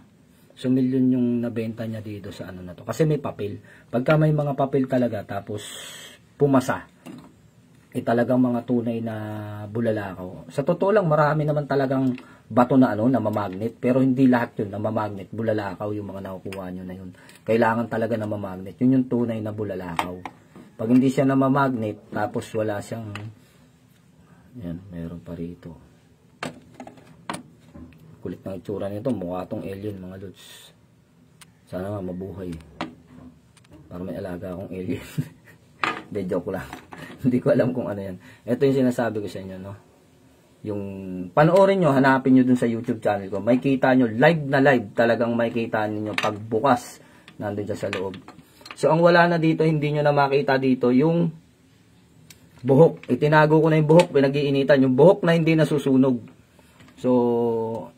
So, milyon yung nabenta niya dito sa ano na to. Kasi may papel. Pagka may mga papel talaga, tapos pumasa, talagang mga tunay na bulalakaw. Sa totoo lang, marami naman talagang bato na na mamagnet. Pero hindi lahat yun na mamagnet. Bulalakaw yung mga nakukuha nyo na yun. Kailangan talaga na mamagnet. Yun yung tunay na bulalakaw. Pag hindi siya na mamagnet, tapos wala siyang, yan, meron pa rito. Kulit ng itsura nito, mukha tong alien mga lods. Sana nga mabuhay. Para may alaga akong alien. De, joke lang. Hindi ko alam kung ano yan. Ito yung sinasabi ko sa inyo, no? Yung panoorin nyo, hanapin nyo dun sa YouTube channel ko. May kita nyo, live na live, talagang may kita nyo pagbukas. Nandun dyan sa loob. So, ang wala na dito, hindi nyo na makita dito, yung buhok. Itinago ko na yung buhok, pinag-iinitan. Yung buhok na hindi nasusunog. So,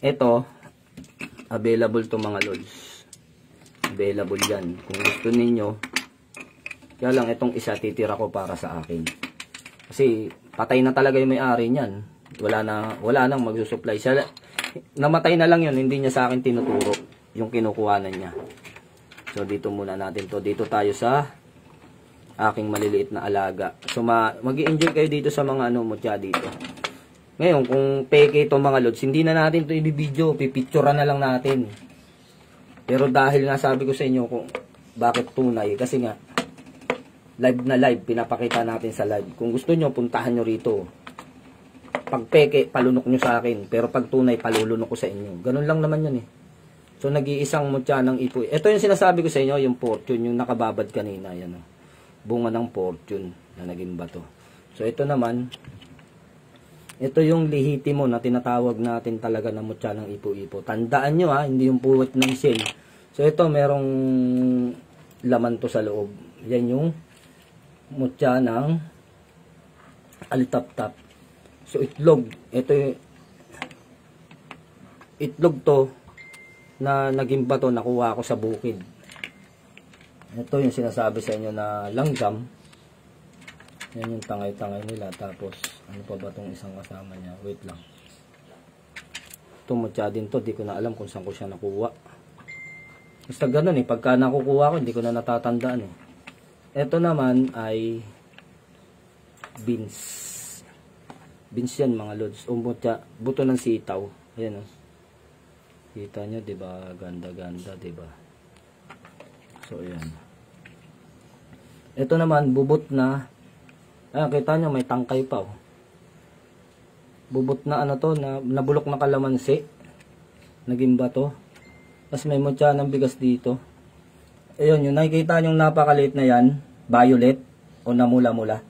ito, available to mga lods. Available yan. Kung gusto ninyo, kaya lang itong isa titira ko para sa akin. Kasi, patay na talaga yung may-ari niyan. Wala nang magsusupply. Siya, namatay na lang yun, hindi niya sa akin tinuturo yung kinukuhanan niya. So, dito muna natin to. Dito tayo sa aking maliliit na alaga. So, mag-i-enjoy kayo dito sa mga mutya dito. Ngayon, kung peke itong mga lods, hindi na natin ito i-video, pipicturean na lang natin. Pero dahil nga sabi ko sa inyo kung bakit tunay, kasi nga, live na live, pinapakita natin sa live. Kung gusto nyo, puntahan nyo rito. Pag peke, palunok nyo sa akin. Pero pag tunay, palulunok ko sa inyo. Ganun lang naman yun eh. So, nag-iisang mutya ng ipoy. Ito yung sinasabi ko sa inyo, yung fortune, yung nakababad kanina. Yan, bunga ng fortune na naging bato. So, ito naman, ito yung lihitimo na tinatawag natin talaga na mutya ng ipo-ipo. Tandaan nyo hindi yung puwet ng shell. So ito merong laman to sa loob. Yan yung mutya ng alitap-tap. So itlog. Ito yung itlog to na naging bato nakuha ko sa bukid. Ito yung sinasabi sa inyo na langgam. Yan yung tangay-tangay nila. Tapos, ano pa ba itong isang kasama niya? Wait lang. Itong mutya din to. Di ko na alam kung saan ko siya nakuha. Basta ganun pagka nakukuha ko, hindi ko na natatandaan Ito naman ay beans. Beans yan mga lods. O mutya, buto ng sitaw. Ayan Kita nyo, diba? Ganda-ganda, diba? So, ayan. Ito naman, bubot na kita nyo, may tangkay pa Bubot na to, na nabulok na kalamansi. Naging bato. Tapos may mutya ng bigas dito. Ayun, yung nakikita nyo napakaliit na yan, violet, o namula-mula.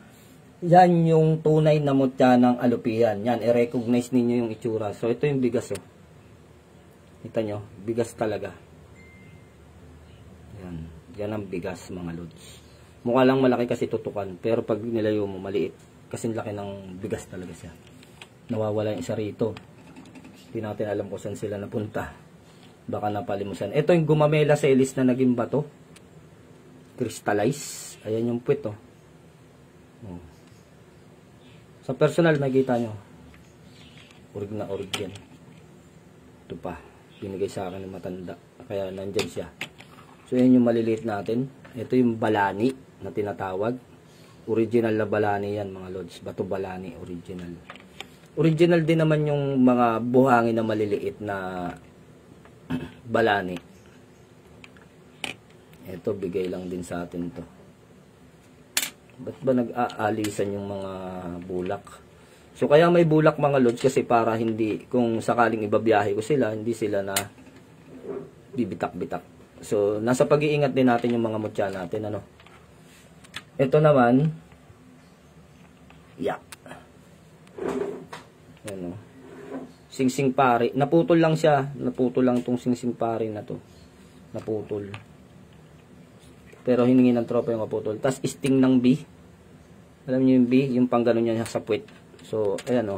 Yan yung tunay na mutya ng alupian. Yan, i-recognize ninyo yung itsura. So, ito yung bigas Kita nyo, bigas talaga. Yan, yan ang bigas mga lods. Mukha lang malaki kasi tutukan. Pero pag nilayo mo, maliit. Kasi laki ng bigas talaga siya. Nawawala yung isa rito. Hindi natin alam kung saan sila napunta. Baka napalimusan. Ito yung gumamela celis na naging bato. Crystallize. Ayan yung puwet Sa personal, makikita nyo. Urig na urig yan. Ito pa. Binigay sa akin ng matanda. Kaya nandyan siya. So yan yung maliliit natin. Ito yung balani na tinatawag. Original na balani yan mga lods. Bato balani, original. Original din naman yung mga buhangin na maliliit na balani. Ito, bigay lang din sa atin to. Ba't ba nag-aalisan yung mga bulak? So kaya may bulak mga lods kasi para hindi, kung sakaling ibabiyahe ko sila, hindi sila na bibitak-bitak. So, nasa pag-iingat din natin yung mga mutya natin, Ito naman, yak. Yan, Singsing pari. Naputol lang siya. Naputol lang tong singsing pari na to. Naputol. Pero hiningi ng tropa yung maputol. Tapos, sting ng bee. Alam niyo yung bee? Yung pangganon niya sa puwet. So, ayan,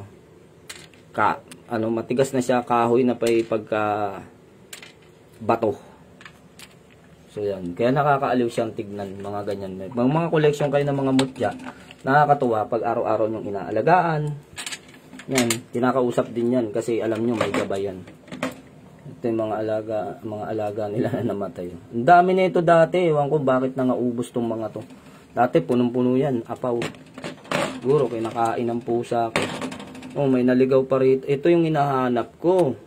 matigas na siya. Kahoy na pa pagka bato. So yan, kaya nakakaaliw siyang tignan, mga ganyan. May mga collection kayo ng mga mutya, nakakatuwa pag araw-araw nyong inaalagaan. Yan, kinakausap din yan kasi alam nyo may gabay yan. Ito Ito yung mga alaga nila na namatay. Ang dami na ito dati. Ewan ko bakit nangaubos tong mga to. Dati punong-puno yan. Apaw. Siguro kinakain ng pusa ko. Oh, may naligaw pa rito. Ito yung hinahanap ko.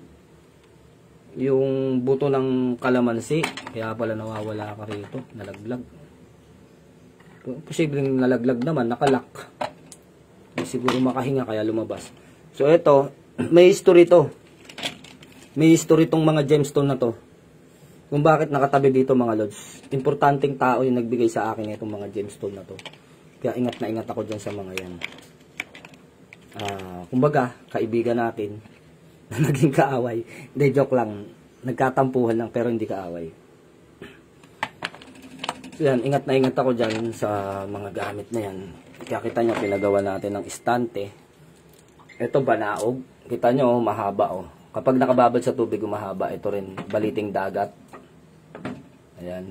Yung buto ng kalamansi. Kaya pala nawawala ka rito. Nalaglag. Posibleng nalaglag naman. Nakalak. Siguro makahinga kaya lumabas. So ito, may history to. May history tong mga gemstone na to. Kung bakit nakatabi dito mga lods. Importanteng tao yung nagbigay sa akin itong mga gemstone na to. Kaya ingat na ingat ako dyan sa mga yan. Kumbaga, kaibigan natin na naging kaaway. Hindi, joke lang. Nagkatampuhan lang pero hindi kaaway. So yan, ingat na ingat ako dyan sa mga gamit na yan. Kaya kita nyo, pinagawa natin ng istante. Ito banaog. Kita nyo, mahaba oh. Kapag nakababad sa tubig, mahaba. Ito rin, baliting dagat. Ayan.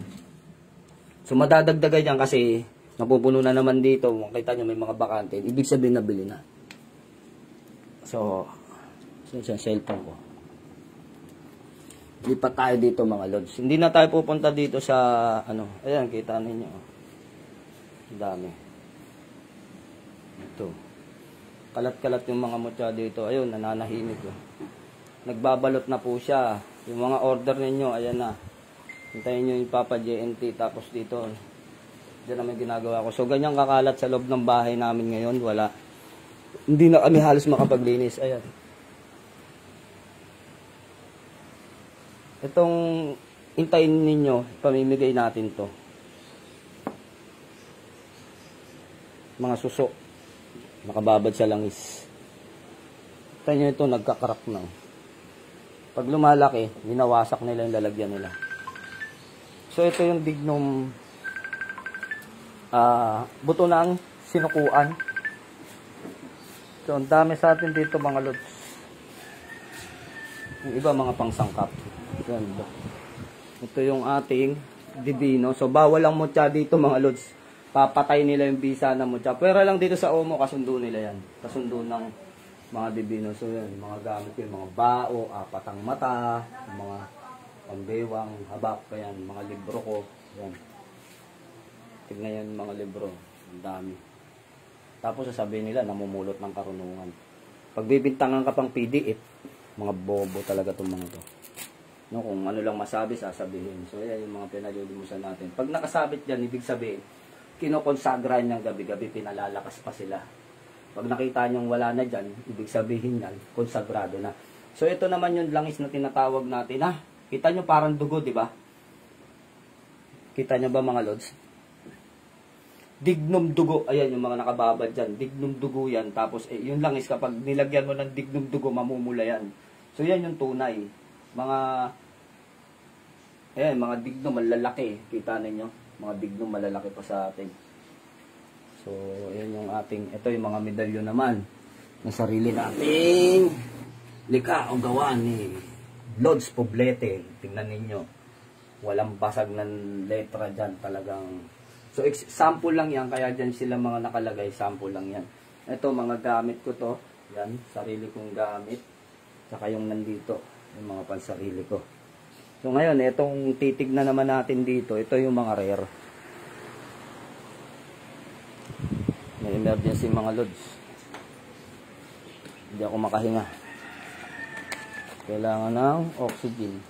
So, madadagdagan yan kasi napupuno na naman dito. Kita nyo, may mga bakante. Ibig sabihin, nabili na. So, sa cellphone ko. Lipat tayo dito mga lods. Hindi na tayo pupunta dito sa, ano, ayan, kita ninyo. Ang dami. Ito. Kalat-kalat yung mga mutya dito. Ayun, nananahimik oh. Nagbabalot na po siya. Yung mga order ninyo, ayan na. Hintayin nyo yung Papa JNT. Tapos dito, dyan naman ginagawa ko. So, ganyan kakalat sa loob ng bahay namin ngayon. Wala. Hindi na kami halos makapaglinis. Ayan. Itong hintayin ninyo, pamimigay natin to. Mga suso. Nakababad sa langis. Hintayin nyo ito, nagkakarak na. Pag lumalaki, binawasak nila yung lalagyan nila. So, ito yung dignum buto ng sinukuan. So, ang dami sa atin dito mga lods. Yung iba mga pangsangkap. Yan. Ito yung ating divino. So, bawal ang mutya dito mga lods. Papatay nila yung bisa ng mutya. Pero lang dito sa Omo, kasundo nila yan. Kasundo ng mga divino. So, yan. Mga gamit ko yung mga bao, patang mata, mga pambewang, habak, yan. Mga libro ko. Yan. Tignan yan mga libro. Ang dami. Tapos sasabihin nila, namumulot ng karunungan. Pagbibintangan ka pang PDF, mga bobo talaga itong mga to. No, kung ano lang masabi, sasabihin. So, yan yung mga pinalilimusan natin. Pag nakasabit yan, ibig sabihin, kinokonsagra niyang gabi-gabi, pinalalakas pa sila. Pag nakita niyong wala na dyan, ibig sabihin yan, konsagrado na. So, ito naman yung langis na tinatawag natin. Kita nyo parang dugo, di ba? Kita nyo ba mga lods? Dignum dugo. Ayan, yung mga nakababad dyan. Dignum dugo yan. Tapos, yung langis, kapag nilagyan mo ng dignum dugo, mamumula yan. So, yan yung tunay. Mga dignum malalaki. Kita ninyo? Mga dignum malalaki pa sa atin. So, ayan yung ating, ito yung mga medalyo naman. Ng sarili nating likha o gawa ni Lods Poblete. Tingnan ninyo. Walang basag ng letra dyan. Talagang, so, sample lang yan. Kaya dyan sila mga nakalagay. Sample lang yan. Ito, mga gamit ko to. Yan, sarili kong gamit. Saka yung nandito. Yung mga pansarili ko. So, ngayon, itong titignan naman natin dito. Ito yung mga rare. May emergency mga lods. Hindi ako makahinga. Kailangan ng oxygen.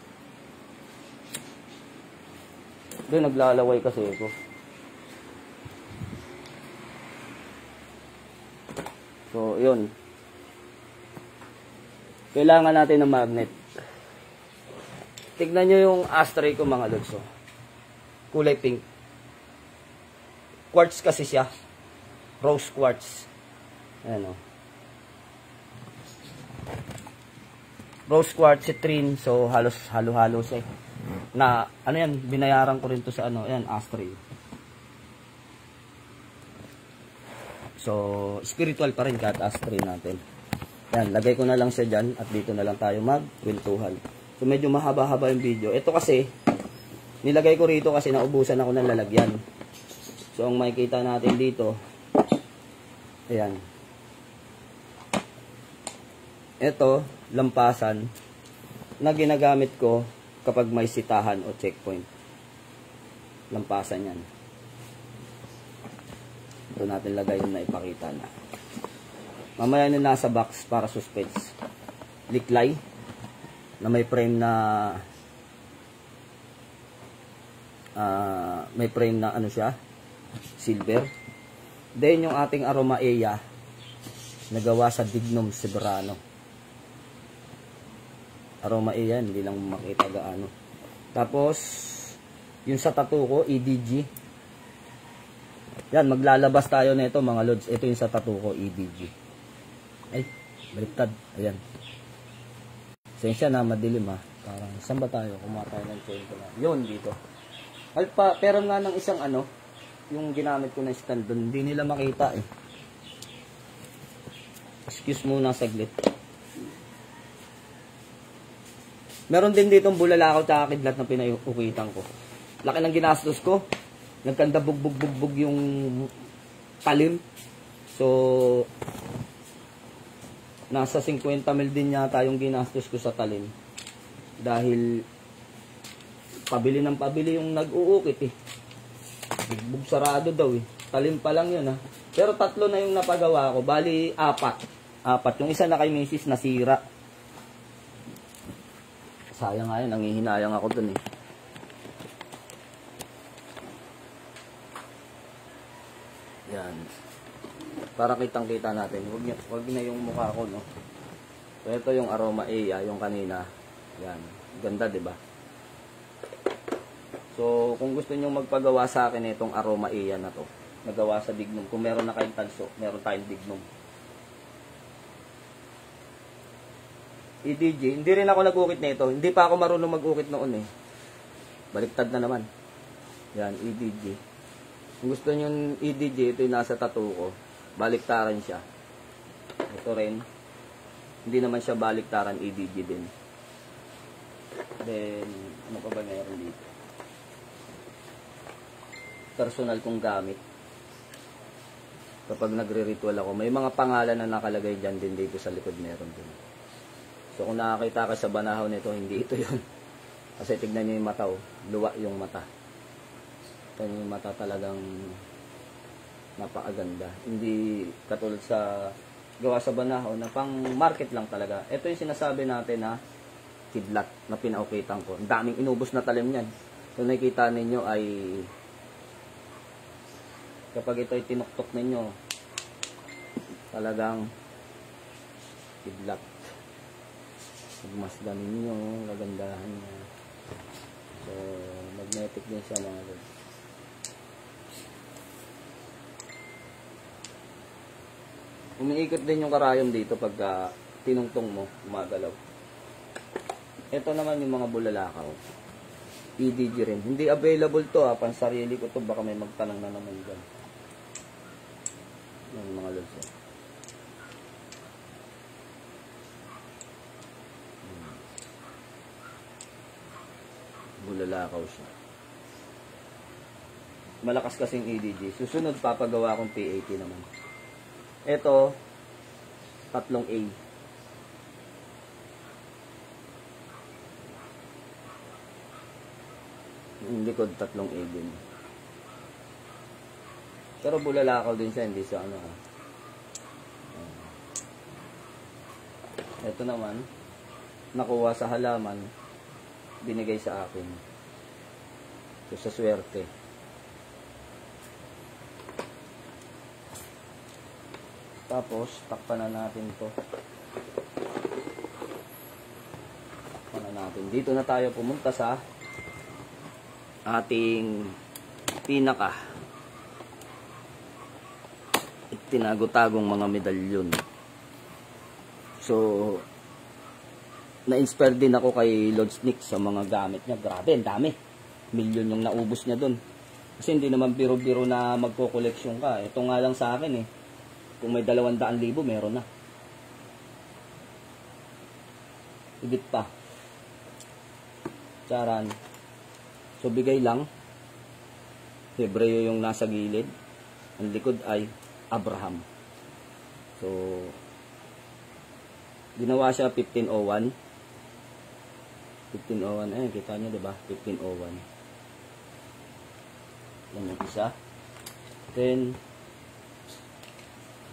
Doon, naglalaway kasi ako. So, yun. Kailangan natin ng magnet. Tignan nyo yung ashtray ko mga lods. Oh. Kulay pink. Quartz kasi siya. Rose quartz. Ayan o. Rose quartz citrine. So, halos halo-halo siya. Na, ano yan, binayaran ko rin to sa ano. Ayan, ashtray. So, spiritual pa rin kahit ashtray natin. Yan, lagay ko na lang siya dyan. At dito na lang tayo magkwentuhan. So, medyo mahaba-haba yung video. Ito kasi, nilagay ko rito kasi naubusan ako ng lalagyan. So, ang makikita natin dito, ayan. Ito, lampasan.
na ginagamit ko kapag may sitahan o checkpoint. Lampasan yan. Ito natin lagay yung naipakita na. Mamaya na nasa box para suspense. Liklay na may frame na ano siya, silver. Then yung ating Aroma Eya nagawa sa Dignum Soberano. Aroma Eya, hindi lang makita gaano. Tapos yung sa tattoo ko, EDG. Yan, maglalabas tayo nito mga lods. Ito yung sa tattoo ko, EDG. Ay, baliktad. Ayan. Sensya na, madilim ha. Parang, saan ba tayo? Kumuha tayo ng chain ko na. Yun, dito. Pero nga ng isang ano, yung ginamit ko na stand doon, hindi nila makita eh. Excuse muna saglit. Meron din ditong bulalakaw tsaka kidlat na pinaukitan ko. Laki ng ginastos ko. Nagkanda bugbog yung talim. So, nasa 50 mil din yata yung ginastos ko sa talim. Dahil, pabili ng pabili yung nag-uukit eh. Bugbog sarado daw eh. Talim pa lang yun ha. Pero 3 na yung napagawa ko. Bali, 4. Yung isa na kay Mrs. nasira. Sayang nga yun. Nangihinayang ako dun eh. Yan. Para kitang-kita natin. Wag na yung mukha ko, no? So, ito yung Aroma Eya, yung kanina. Yan. Ganda, di ba? So, kung gusto niyo magpagawa sa akin itong Aroma Eya na to, nagawa sa Dignum. Kung meron na kayong tanso, meron tayong Dignum. EDG, hindi rin ako nag-ukit nito. Hindi pa ako marunong mag-ukit noon eh. Baliktad na naman. Yan, EDG. Kung gusto nyo yung EDG, ito yung nasa tattoo ko. Baliktaran siya. Ito rin. Hindi naman siya baliktaran, EDG din. Then, ano pa ba meron dito? Personal kong gamit. Kapag nagre-ritual ako, may mga pangalan na nakalagay dyan din dito sa likod meron din. So, kung nakakita ka sa banahaw nito, hindi ito yun. Kasi tignan nyo yung mata, oh. Luwa yung mata. Yung mata talagang napakaganda. Hindi katulad sa gawa sa banahaw na pang market lang talaga. Ito yung sinasabi natin na kidlat na pinaukitan ko. Ang daming inubos na talim yan. So nakikita ninyo ay kapag ito ay tinuktok ninyo talagang kidlat. Pagmasdan ninyo, kagandahan niya. So magnetic din siya mga lods. Umiikot din yung karayom dito pag tinungtong mo, gumagalaw. Ito naman yung mga bulalakaw. EDG rin. Hindi available to ha, pansarili ko to, baka may magtanong na naman dyan. Yung mga lods. Bulalakaw siya. Malakas kasing EDG. Susunod papagawa kong P80 naman. Ito, 3A. Yung likod, 3A din. Pero bulalakaw din siya, hindi siya ano ha. Ito naman, nakuha sa halaman, binigay sa akin. So, sa swerte. Tapos, takpan na natin to. Takpan na natin. Dito na tayo pumunta sa ating pinaka tinago-tagong mga medalyon. So, na-inspire din ako kay Lord Snick sa mga gamit niya. Grabe, ang dami. Milyon yung naubos niya dun. Kasi hindi naman biro-biro na magko-collection ka. Ito nga lang sa akin eh. Kung may 200,000, meron na. Higit pa. Charan. So, bigay lang. Hebreo yung nasa gilid. Ang likod ay Abraham. So, ginawa siya 1501. 1501. Ayan, kita nyo, diba? 1501. Yan yung isa. Then,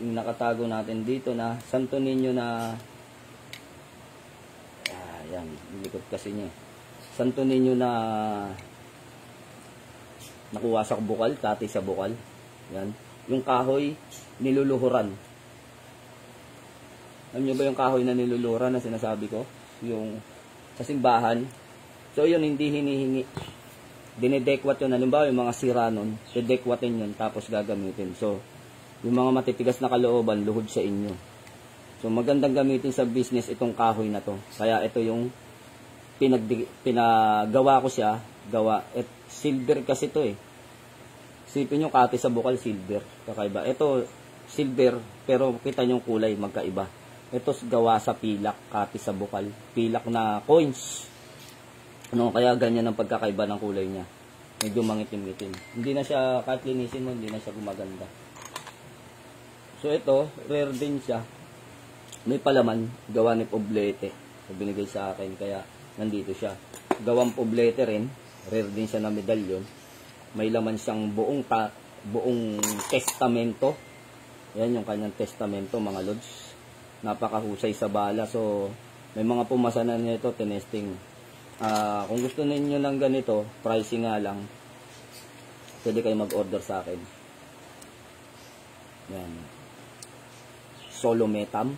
yung nakatago natin dito na Santo Niño na yan, likod kasi niya. Santo Niño na nakuha sa bukal, kati sa bukal. Yan. Yung kahoy, niluluhuran. Alam nyo ba yung kahoy na niluluhuran na sinasabi ko? Yung sa simbahan. So, yun, hindi hinihingi. Dinedekwat yun. Halimbawa, yung mga sira nun, dedekwatin yun, tapos gagamitin. So, yung mga matitigas na kalooban, luhod sa inyo. So, magandang gamitin sa business itong kahoy na to. Kaya ito yung pinagawa ko siya. Silver kasi to eh. Sipin nyo, kati sa bukal, silver. Kakaiba. Ito, silver, pero kita nyo yung kulay, magkaiba. Ito, gawa sa pilak, kati sa bukal. Pilak na coins. Ano, kaya ganyan ang pagkakaiba ng kulay niya. Medyo mangitim-itim. Hindi na siya, kahit linisin mo, hindi na siya gumaganda. So, ito, rare din siya. May palaman, gawa ni Poblete. So, binigay sa akin, kaya nandito siya. Gawang Poblete rin, rare din siya na medalyon. May laman siyang buong testamento. Yan yung kanyang testamento, mga lods. Napakahusay sa bala. So, may mga pumasanan nito, tinesting. Kung gusto ninyo ng ganito, pricing nga lang, pwede kayo mag-order sa akin. Yan. Solo metam.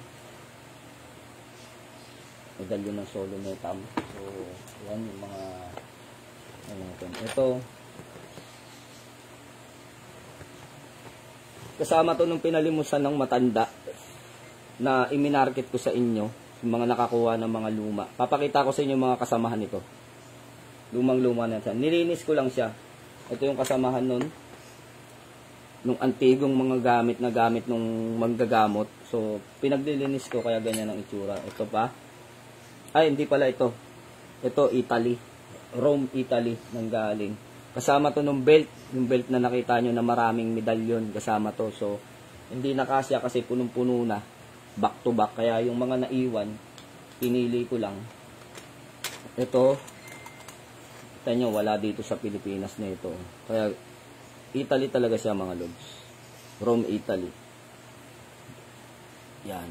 Medalyon ng solo metam. So, yan yung mga ito. Kasama to nung pinalimusan ng matanda na iminarket ko sa inyo, yung mga nakakuha ng mga luma. Papakita ko sa inyo mga kasamahan nito. Lumang-luma na siya. Nilinis ko lang siya. Ito yung kasamahan nun. Nung antigong mga gamit nung manggagamot. So, pinaglilinis ko kaya ganyan ang itsura. Ito pa. Ay, hindi pala ito. Ito, Italy. Rome, Italy, nang galing. Kasama to nung belt. Yung belt na nakita nyo na maraming medalyon. Kasama to. So, hindi nakasya kasi punong-puno na. Back to back. Kaya yung mga naiwan, pinili ko lang. Ito, kita nyo, wala dito sa Pilipinas na ito. Kaya, Italy talaga siya, mga lods. Rome, Italy. Yan.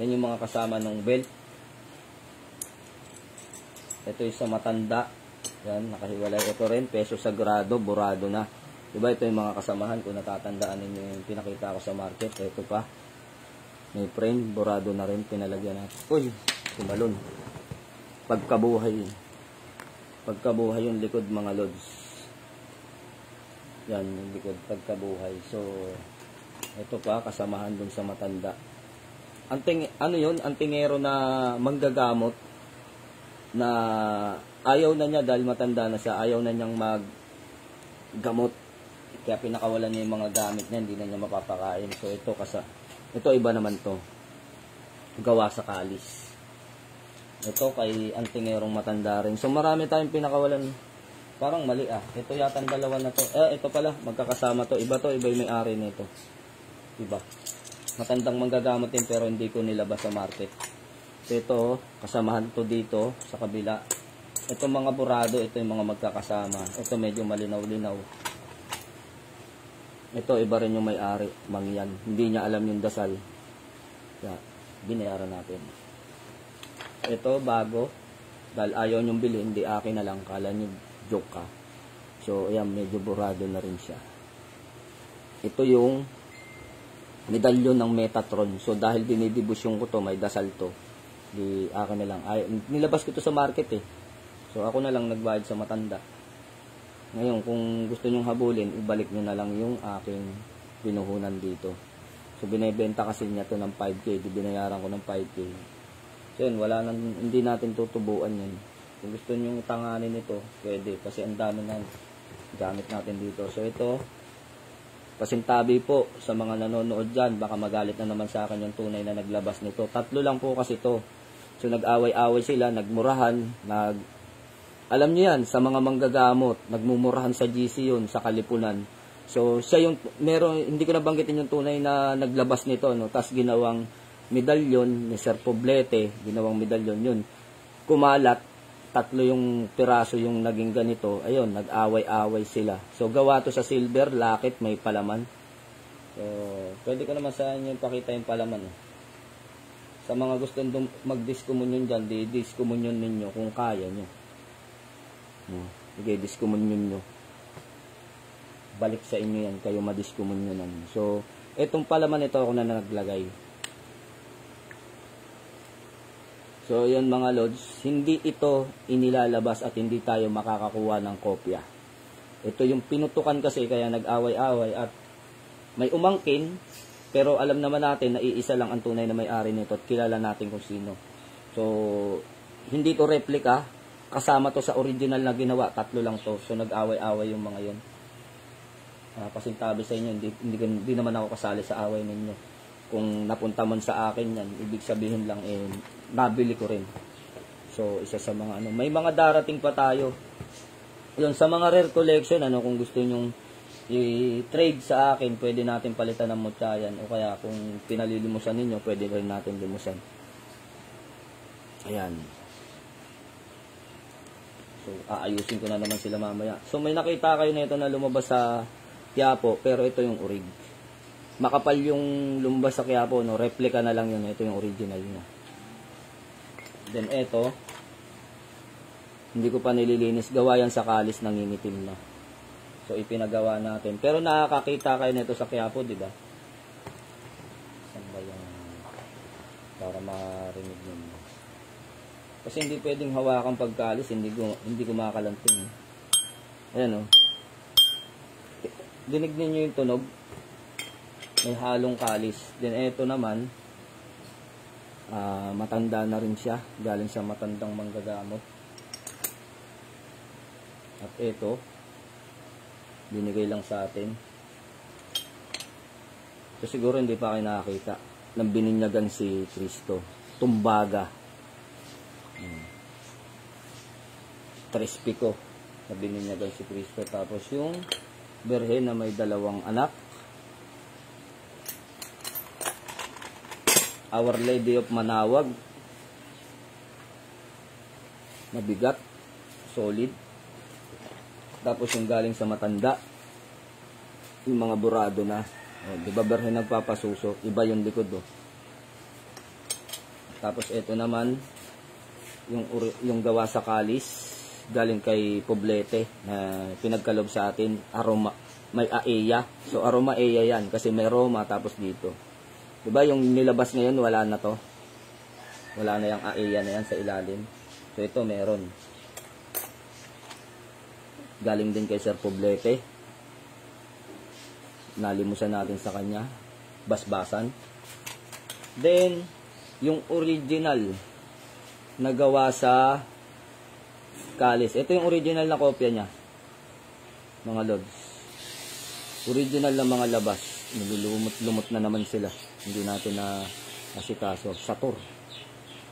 Yan yung mga kasama ng belt. Ito yung sa matanda. Yan, nakahiwalay. Ito rin, peso sagrado, burado na. Diba, ito yung mga kasamahan. Kung natatandaan ninyo yung pinakita ko sa market. Ito pa. May frame, burado na rin, pinalagyan natin. Uy, kumalon. Pagkabuhay. Pagkabuhay yung likod, mga lods. Yan, yung likod, pagkabuhay. So, ito pa, kasamahan dun sa matanda. Ano yun? Antingero na manggagamot na ayaw na niya dahil matanda na siya. Ayaw na niyang maggamot. Kaya pinakawalan niya yung mga gamit niya, hindi na niya mapapakain. So, ito iba naman to. Gawa sa kalis. Ito kay antingerong matanda rin. So marami tayong pinakawalan. Parang mali ah. Ito yata ang dalawa na to. Ito pala. Magkakasama to. Iba to. Iba yung may-ari nito. Iba. Matandang manggagamot din pero hindi ko nilabas sa market. So ito. Kasamahan to dito sa kabila. Ito mga burado. Ito yung mga magkakasama. Ito medyo malinaw-linaw. Ito, iba rin yung may-ari, mangyan. Hindi niya alam yung dasal. Kaya, binayaran natin. Ito, bago. Dahil ayaw niyong bili, hindi akin na lang. Kala niyo, joke ka. So, ayan, medyo burado na rin siya. Ito yung medalyon ng Metatron. So, dahil dinidibusyon ko to, may dasal to. Di akin na lang. Nilabas ko to sa market eh. So, ako na lang nagbayad sa matanda. Ngayon, kung gusto nyong habulin, ibalik nyo na lang yung aking binuhunan dito. So, binibenta kasi niya to ng 5K. Di binayaran ko ng 5K. So, yun, hindi natin tutubuan yun. Kung gusto nyong tanganin ito, pwede. Kasi ang dami na gamit natin dito. So, ito, pasintabi po sa mga nanonood dyan. Baka magalit na naman sa akin yung tunay na naglabas nito. 3 lang po kasi to. So, nag-away-away sila, nagmurahan, alam niyo yan, sa mga manggagamot, nagmumurahan sa GC yun, sa Kalipunan. So, siya yung, hindi ko nabanggitin yung tunay na naglabas nito, no? Tapos ginawang medalyon ni Sir Poblete, ginawang medalyon yun.
kumalat, 3 yung piraso yung naging ganito, ayun, nag-away-away sila. So, gawa to sa silver, lakit, may palaman. So, pwede ko naman sa inyo pakita yung palaman. Sa mga gustong mag-discommunion dyan, di-discommunion ninyo kung kaya nyo. Sige, discommunion nyo. Balik sa inyo yan, kayo madiscommunionan. So, etong palaman ito ako na naglagay. So, yun mga lods, hindi ito inilalabas at hindi tayo makakakuha ng kopya. Ito yung pinutukan kasi kaya nag-away-away at may umangkin, pero alam naman natin na iisa lang ang tunay na may-ari nito at kilala natin kung sino. So, hindi to replica, kasama to sa original na ginawa, 3 lang to. So, nag-away-away yung mga yun. Pasintabi sa inyo, hindi naman ako kasali sa away ninyo. Kung napunta man sa akin yan, ibig sabihin lang, nabili ko rin. So, isa sa mga may mga darating pa tayo. Yun, sa mga rare collection, kung gusto nyong i-trade sa akin, pwede natin palitan ng mutya yan. O kaya, kung pinalilimusan ninyo, pwede rin natin limusan. Ayan. So, aayusin ko na naman sila mamaya. So, may nakita kayo na ito na lumabas sa Quiapo, pero ito yung orig. Makapal yung lumabas sa Quiapo, replica na lang yun. Ito yung original niya. Then, ito, hindi ko pa nililinis. Gawa yan sa kalis, nangingitim na. So, ipinagawa natin. Pero nakakakita kayo nito sa Quiapo, di ba? Saan ba yung para marinig nyo? Kasi hindi pwedeng hawakan pagkalis, hindi kumakalanting. Ayan, dinig ninyo yung tunog. May halong kalis. Then, eto naman, matanda na rin siya. Galing sa matandang manggagamot. At eto, binigay lang sa atin. So, siguro hindi pa kayo nakakita. Nang bininyagan si Kristo. Tumbaga. Trespiko. Na bininyagan si Kristo. Tapos yung Berhen na may 2 anak. Our Lady of Manawag. Mabigat. Solid. Tapos yung galing sa matanda. Yung mga burado na. Diba Berhen nagpapasuso? Iba yung likod. Tapos ito naman. Yung gawa sa kalis. Galing kay Poblete na pinagkalob sa atin, aroma, may aeya. So aroma eya yan kasi may Roma tapos dito. 'Di ba yung nilabas ngayon wala na to. Wala na yung aeya na yan sa ilalim. So ito meron. Galing din kay Sir Poblete. Nalimusan natin sa kanya. Basbasan. Then yung original na gawa sa kalis. Ito yung original na kopya niya. Mga lods. Original na mga labas. Nilulumot-lumot na naman sila. Hindi natin na asikaso. Sator.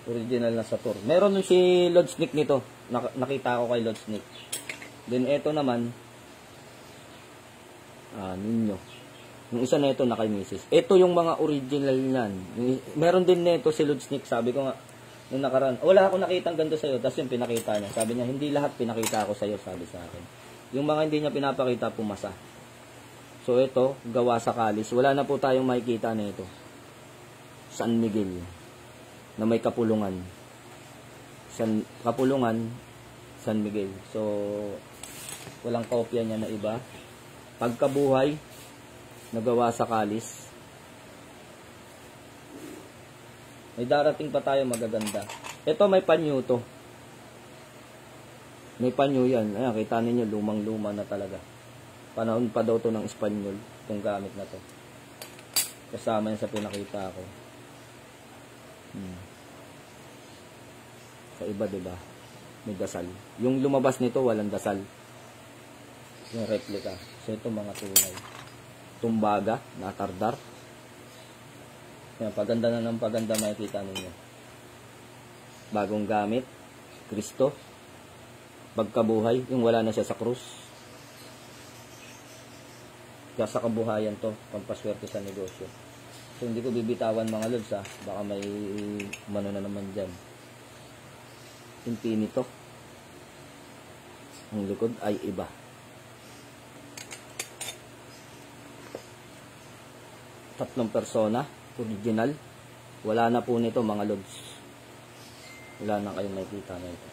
Original na Sator. Meron nun si Lord Sneak nito. Nakita ko kay Lord Sneak. Then ito naman ninyo. Yung isa na ito na kay Mrs. Ito yung mga original niyan. Meron din nito si Lord Sneak. Sabi ko nga nung nakaraan, wala akong nakitang ganito sa'yo. Tapos yung pinakita niya. Sabi niya, hindi lahat pinakita ko sa'yo, sabi sa akin. Yung mga hindi niya pinapakita, pumasa. So ito, gawa sa kalis. Wala na po tayong makikita na ito. San Miguel. Na may kapulungan. Kapulungan, San Miguel. So, walang kopya niya na iba. Pagkabuhay, nagawa sa kalis. May darating pa tayo magaganda. Ito may panyo to. May panyo yan. Ayan, kita ninyo, lumang-luma na talaga. Panahon pa daw to ng Espanyol, itong gamit na to. Kasama yan sa pinakita ko. Sa iba, diba? May dasal. Yung lumabas nito, walang dasal. Yung replica. So, ito mga tunay. Tumbaga, natardar. Yan, paganda na ng paganda makikita ninyo. Bagong gamit, Kristo. Pagkabuhay, yung wala na siya sa krus. Kaya sa kabuhayan to, pampaswerte sa negosyo. So, hindi ko bibitawan mga lods ha. Baka may umano na naman dyan. Infinito. Ang likod ay iba. Tatlong persona, original. Wala na po nito mga lods. Wala na kayong makikita na ito.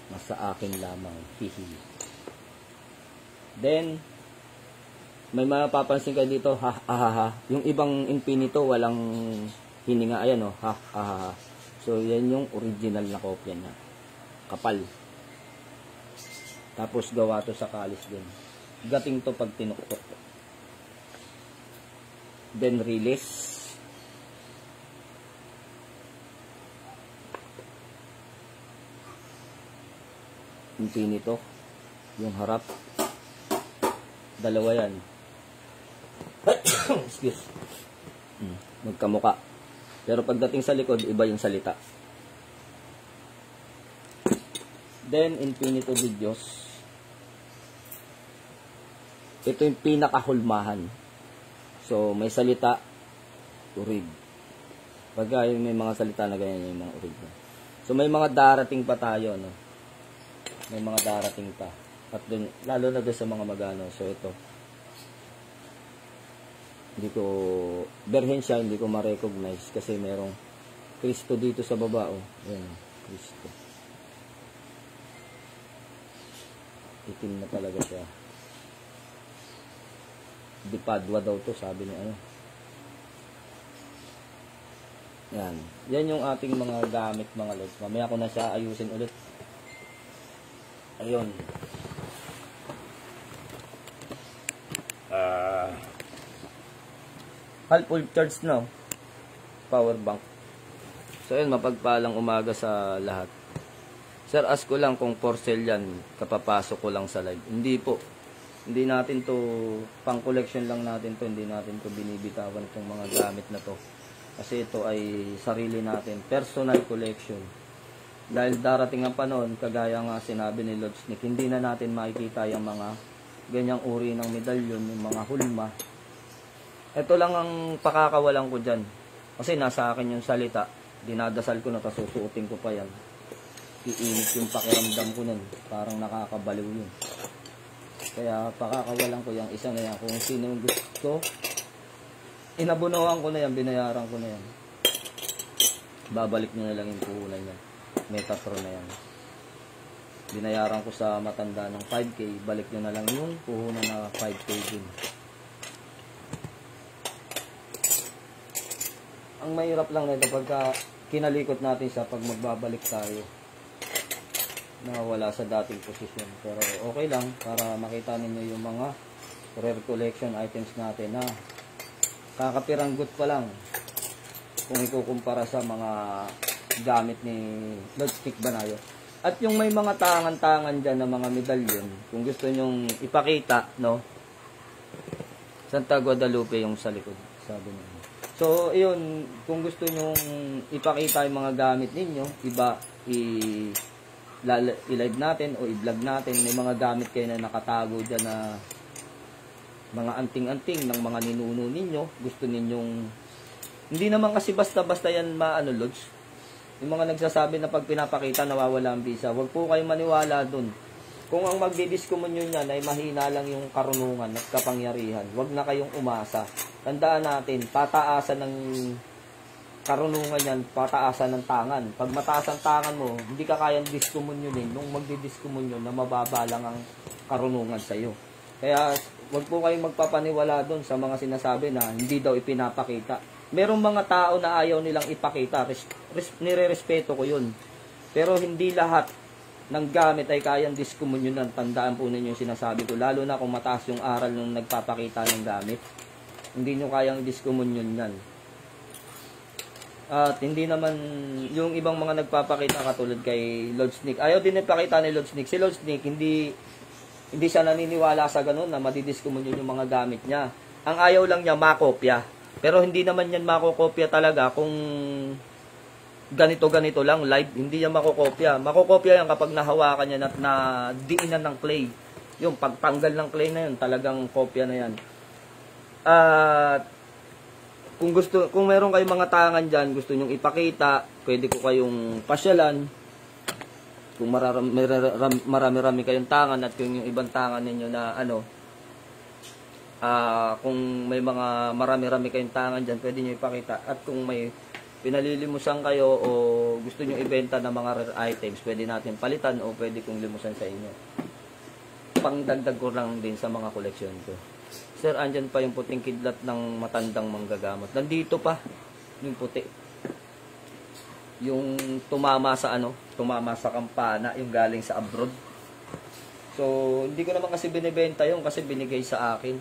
Nasa akin lamang. Hihi. Then, may mapapansin kayo dito, ha, ha, ha, ha. Yung ibang Infinito, walang hininga. Ayan o, ha, ha, ha, ha. So, yan yung original na kopya niya. Kapal. Tapos, gawa to sa kalis din. Gating to pag tinuktok. Then, release. Infinito. Yung harap. Dalawa yan. Excuse. Magkamuka. Pero pagdating sa likod, iba yung salita. Then, Infinito Videos. Ito yung pinakahulmahan. So, may salita, urig. Pagka may mga salita na ganyan yung mga urig. So, may mga darating pa tayo, no? May mga darating pa. At dun, lalo na doon sa mga magano. So, ito. Hindi ko, berhen siya, hindi ko ma-recognize kasi merong Kristo dito sa baba, oh. Ayan, Kristo. Itim na talaga siya. Di Padua daw to, sabi ni ano. Yan. Yan yung ating mga gamit, mga lods. Mamaya ko na siya ayusin ulit. Ayun. Half full charge na. Power bank. So yun, mapagpalang umaga sa lahat. Sir, ask ko lang kung for sale yan, kapapasok ko lang sa live. Hindi po. Hindi natin to, pang collection lang natin to, hindi natin to binibitawan itong mga gamit na to. Kasi ito ay sarili natin, personal collection. Dahil darating ang panahon, kagaya nga sinabi ni Lord Snick, hindi na natin makikita yung mga ganyang uri ng medalyon, yung mga hulma. Ito lang ang pakakawalan ko dyan. Kasi nasa akin yung salita, dinadasal ko na, susuotin ko pa yan. Iinit yung pakiramdam ko nun, parang nakakabaliw yun. Kaya pakakawalan ko yung isa na yan. Kung sino yung gusto, inabunuhan ko na yan, binayaran ko na yan. Babalik nyo na lang yung puhunan yan. Metatron na yan. Binayaran ko sa matanda ng 5K, balik nyo na lang yung puhunan na 5K din. Ang mahirap lang nito pagka kinalikot natin siya pag magbabalik tayo. Nawala sa dating posisyon. Pero okay lang para makita ninyo yung mga rare collection items natin na kakapiranggot pa lang kung ikukumpara sa mga gamit ni Lord Snick Banayo. At yung may mga tangan-tangan dyan na mga medalyon, kung gusto nyong ipakita, no? Santa Guadalupe yung sa likod, sabi niya. So, yun, kung gusto nyong ipakita yung mga gamit ninyo, iba, i-live natin o i-vlog natin, may mga gamit kayo na nakatago dyan na mga anting-anting ng mga ninuno ninyo, gusto ninyong, hindi naman kasi basta-basta yan maano, Lods. Yung mga nagsasabi na pag pinapakita, nawawala ang visa, huwag po kayong maniwala dun. Kung ang magdidiskumunyo niyan ay mahina lang yung karunungan at kapangyarihan, huwag na kayong umasa. Tandaan natin, pataasan ng karunungan yan, pataasan ng tangan. Pag mataas ang tangan mo, hindi ka kayang diskumunyonin nung magdidiskumunyo na mababa lang ang karunungan sa iyo. Kaya, huwag po kayong magpapaniwala doon sa mga sinasabi na hindi daw ipinapakita. Merong mga tao na ayaw nilang ipakita, nire-respeto ko yun. Pero hindi lahat ng gamit ay kayang diskumunyonan. Tandaan po ninyo yung sinasabi ko, lalo na kung mataas yung aral nung nagpapakita ng gamit. Hindi nyo kayang diskumunyon yan. At hindi naman yung ibang mga nagpapakita katulad kay Lord Snick. Ayaw din ipakita ni Lord Snick. Si Lord Snick, hindi siya naniniwala sa ganun na madidiskumunyon yung mga gamit niya. Ang ayaw lang niya makopya. Pero hindi naman yan makokopya talaga kung ganito-ganito lang, live. Hindi yan makokopya. Makokopya yan kapag nahawakan niya at nadiinan ng clay. Yung pagtanggal ng clay na yun, talagang kopya na yan. At
kung meron kayong mga tangan diyan, gusto niyo ipakita, pwede ko kayong pasyalan. Kung marami-rami kayong tangan at kung yung ibang tangan ninyo na ano, kung may mga marami-rami kayong tangan diyan, pwede niyo ipakita. At kung may pinalilimusan kayo o gusto niyo ibenta ng mga rare items, pwede natin palitan o pwede kong limusan sa inyo. Pangdagdag ko lang din sa mga koleksyon ko. Sir, andyan pa yung puting kidlat ng matandang manggagamot. Nandito pa yung puti. Yung tumama sa kampana, yung galing sa abroad. So, hindi ko naman kasi binibenta yung kasi binigay sa akin.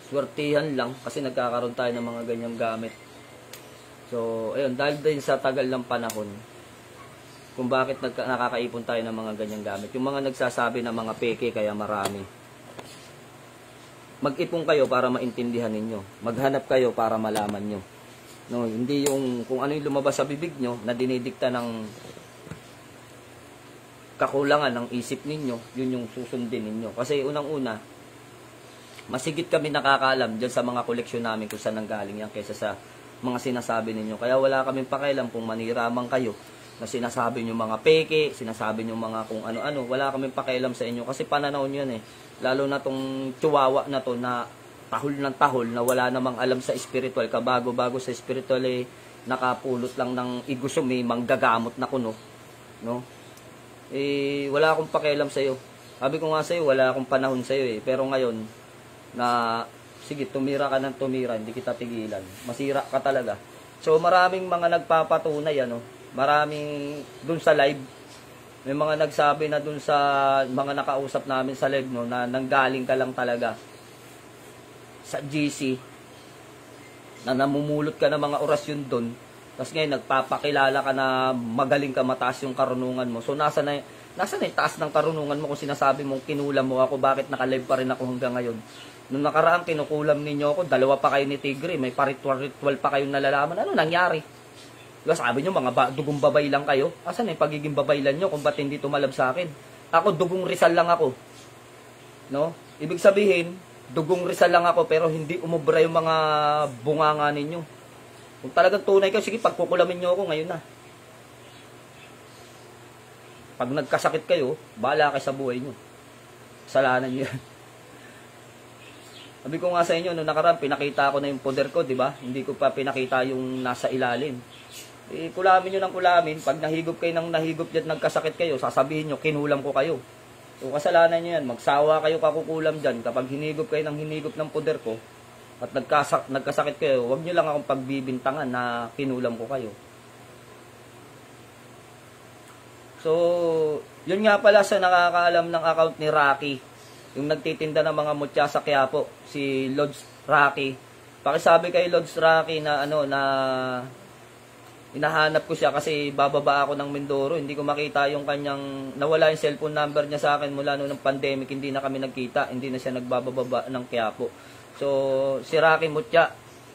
Swertihan lang kasi nagkakaroon tayo ng mga ganyang gamit. So, ayun, dahil din sa tagal ng panahon, kung bakit nakakaipon tayo ng mga ganyang gamit. Yung mga nagsasabi na mga peke kaya marami. Mag-ipon kayo para maintindihan ninyo. Maghanap kayo para malaman nyo. No, hindi yung kung ano yung lumabas sa bibig nyo na dinidikta ng kakulangan ng isip ninyo, yun yung susundin ninyo. Kasi unang-una, masigit kami nakakaalam dyan sa mga koleksyon namin kung saan nanggaling yan kaysa sa mga sinasabi ninyo. Kaya wala kaming pakialam kung maniraman kayo na sinasabi nyo mga peke, sinasabi nyo mga kung ano-ano, wala kaming pakialam sa inyo kasi pananaw nyo yan eh. Lalo na tong chihuahua na to na tahol ng tahol na wala namang alam sa spiritual, kabago-bago sa spiritual eh, nakapulot lang ng igusumi, manggagamot na kuno, no? Eh, wala akong pakialam sa iyo. Sabi ko nga sa iyo, wala akong panahon sa iyo eh. Pero ngayon, na, sige, tumira ka ng tumira, hindi kita tigilan. Masira ka talaga. So, maraming mga nagpapatunay, maraming dun sa live, may mga nagsabi na dun sa mga nakausap namin sa live, no, na nanggaling ka lang talaga sa GC, na namumulot ka ng mga orasyon dun, tapos ngayon nagpapakilala ka na magaling ka, mataas yung karunungan mo. So nasa na yung taas ng karunungan mo kung sinasabi mong kinulam mo ako, bakit nakalive pa rin ako hanggang ngayon? Nung nakaraan kinukulam ninyo ako, 2 pa kayo ni Tigre, may paritual pa kayong nalalaman, ano nangyari? Diba sabi nyo, mga dugong babay lang kayo? Asan yung pagiging babaylan nyo kung ba't hindi tumalab sa akin? Ako, dugong Rizal lang ako. No? Ibig sabihin, dugong Rizal lang ako pero hindi umubra yung mga bunganga ninyo. Kung talagang tunay kayo, sige, pagkukulamin nyo ako ngayon na. Pag nagkasakit kayo, bahala kayo sa buhay nyo. Kasalanan nyo yan. Sabi ko nga sa inyo, nung nakaraan, pinakita ko na yung poder ko, di ba? Hindi ko pa pinakita yung nasa ilalim. Eh, kulamin nyo ng kulamin. Pag nahigop kayo ng nahigop dyan, nagkasakit kayo, sasabihin nyo, kinulam ko kayo. So, kasalanan nyo yan. Magsawa kayo kakukulam dyan. Kapag hinigop kayo ng hinigop ng poder ko, at nagkasakit kayo, huwag nyo lang akong pagbibintangan na kinulam ko kayo. So, yun nga pala sa nakakaalam ng account ni Rocky, yung nagtitinda ng mga mutya sa Quiapo, si Lods Rocky. Pakisabi kay Lods Rocky na na hinahanap ko siya kasi bababa ako ng Mindoro, hindi ko makita yung kanyang, nawala yung cellphone number niya sa akin mula noong pandemic, hindi na kami nagkita, hindi na siya nagbababa ng Quiapo. So, si Rocky Mutya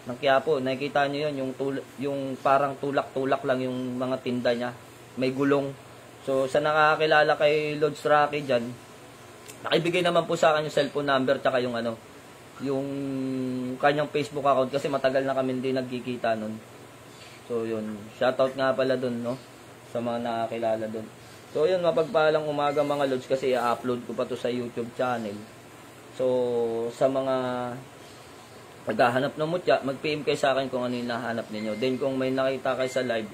ng Quiapo, nakikita niyo yun, yung parang tulak-tulak lang yung mga tinda niya, may gulong. So, sa nakakilala kay Lods Rocky dyan, nakibigay naman po sa akin yung cellphone number tsaka yung yung kanyang Facebook account kasi matagal na kami hindi nagkikita nun. So yun, shoutout nga pala dun, no, sa mga nakakilala dun. So yun, mapagpalang umaga mga Lods kasi i-upload ko pa to sa YouTube channel. So sa mga naghahanap ng mutya, mag-PM kayo sa akin kung ano yung nahanap ninyo. Then kung may nakita kayo sa live,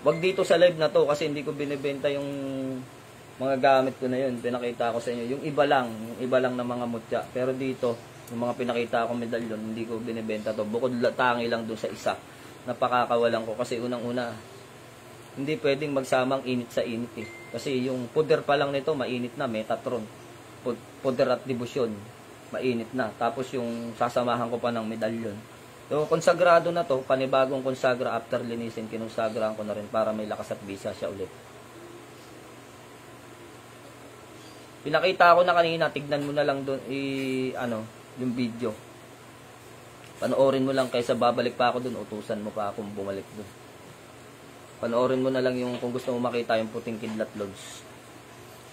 wag dito sa live na to kasi hindi ko binibenta yung mga gamit ko na yun, pinakita ko sa inyo. Yung iba lang na mga mutya. Pero dito, yung mga pinakita ko medalyon, hindi ko binibenta to. Bukod tangi lang dun sa isa. Napakakawalan ko kasi unang-una, hindi pwedeng magsamang init sa init eh. Kasi yung puder pa lang nito, mainit na, Metatron. Puder at debusyon, mainit na. Tapos yung sasamahan ko pa ng medalyon. So, konsagrado na to, panibagong konsagra after linisin, kinonsagrahan ko na rin para may lakas at bisa siya ulit. Pinakita ko na kanina, tignan mo na lang doon yung video. Panoorin mo lang kaysa babalik pa ako doon, utusan mo pa akong bumalik doon. Panoorin mo na lang yung kung gusto mo makita yung puting kidlat Lods.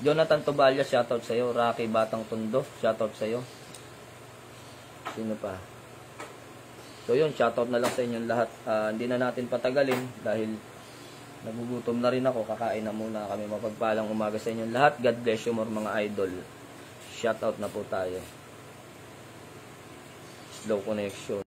Jonathan Tobalya, shoutout sa iyo. Rocky Batang Tondo, shoutout sa iyo.
Sino pa? So yun, shoutout na lang sa inyong lahat. Hindi na natin patagalin dahil nagugutom na rin ako. Kakain na muna kami. Mapagpalang umaga sa inyong lahat. God bless you more mga idol. Shoutout na po tayo. Slow connection.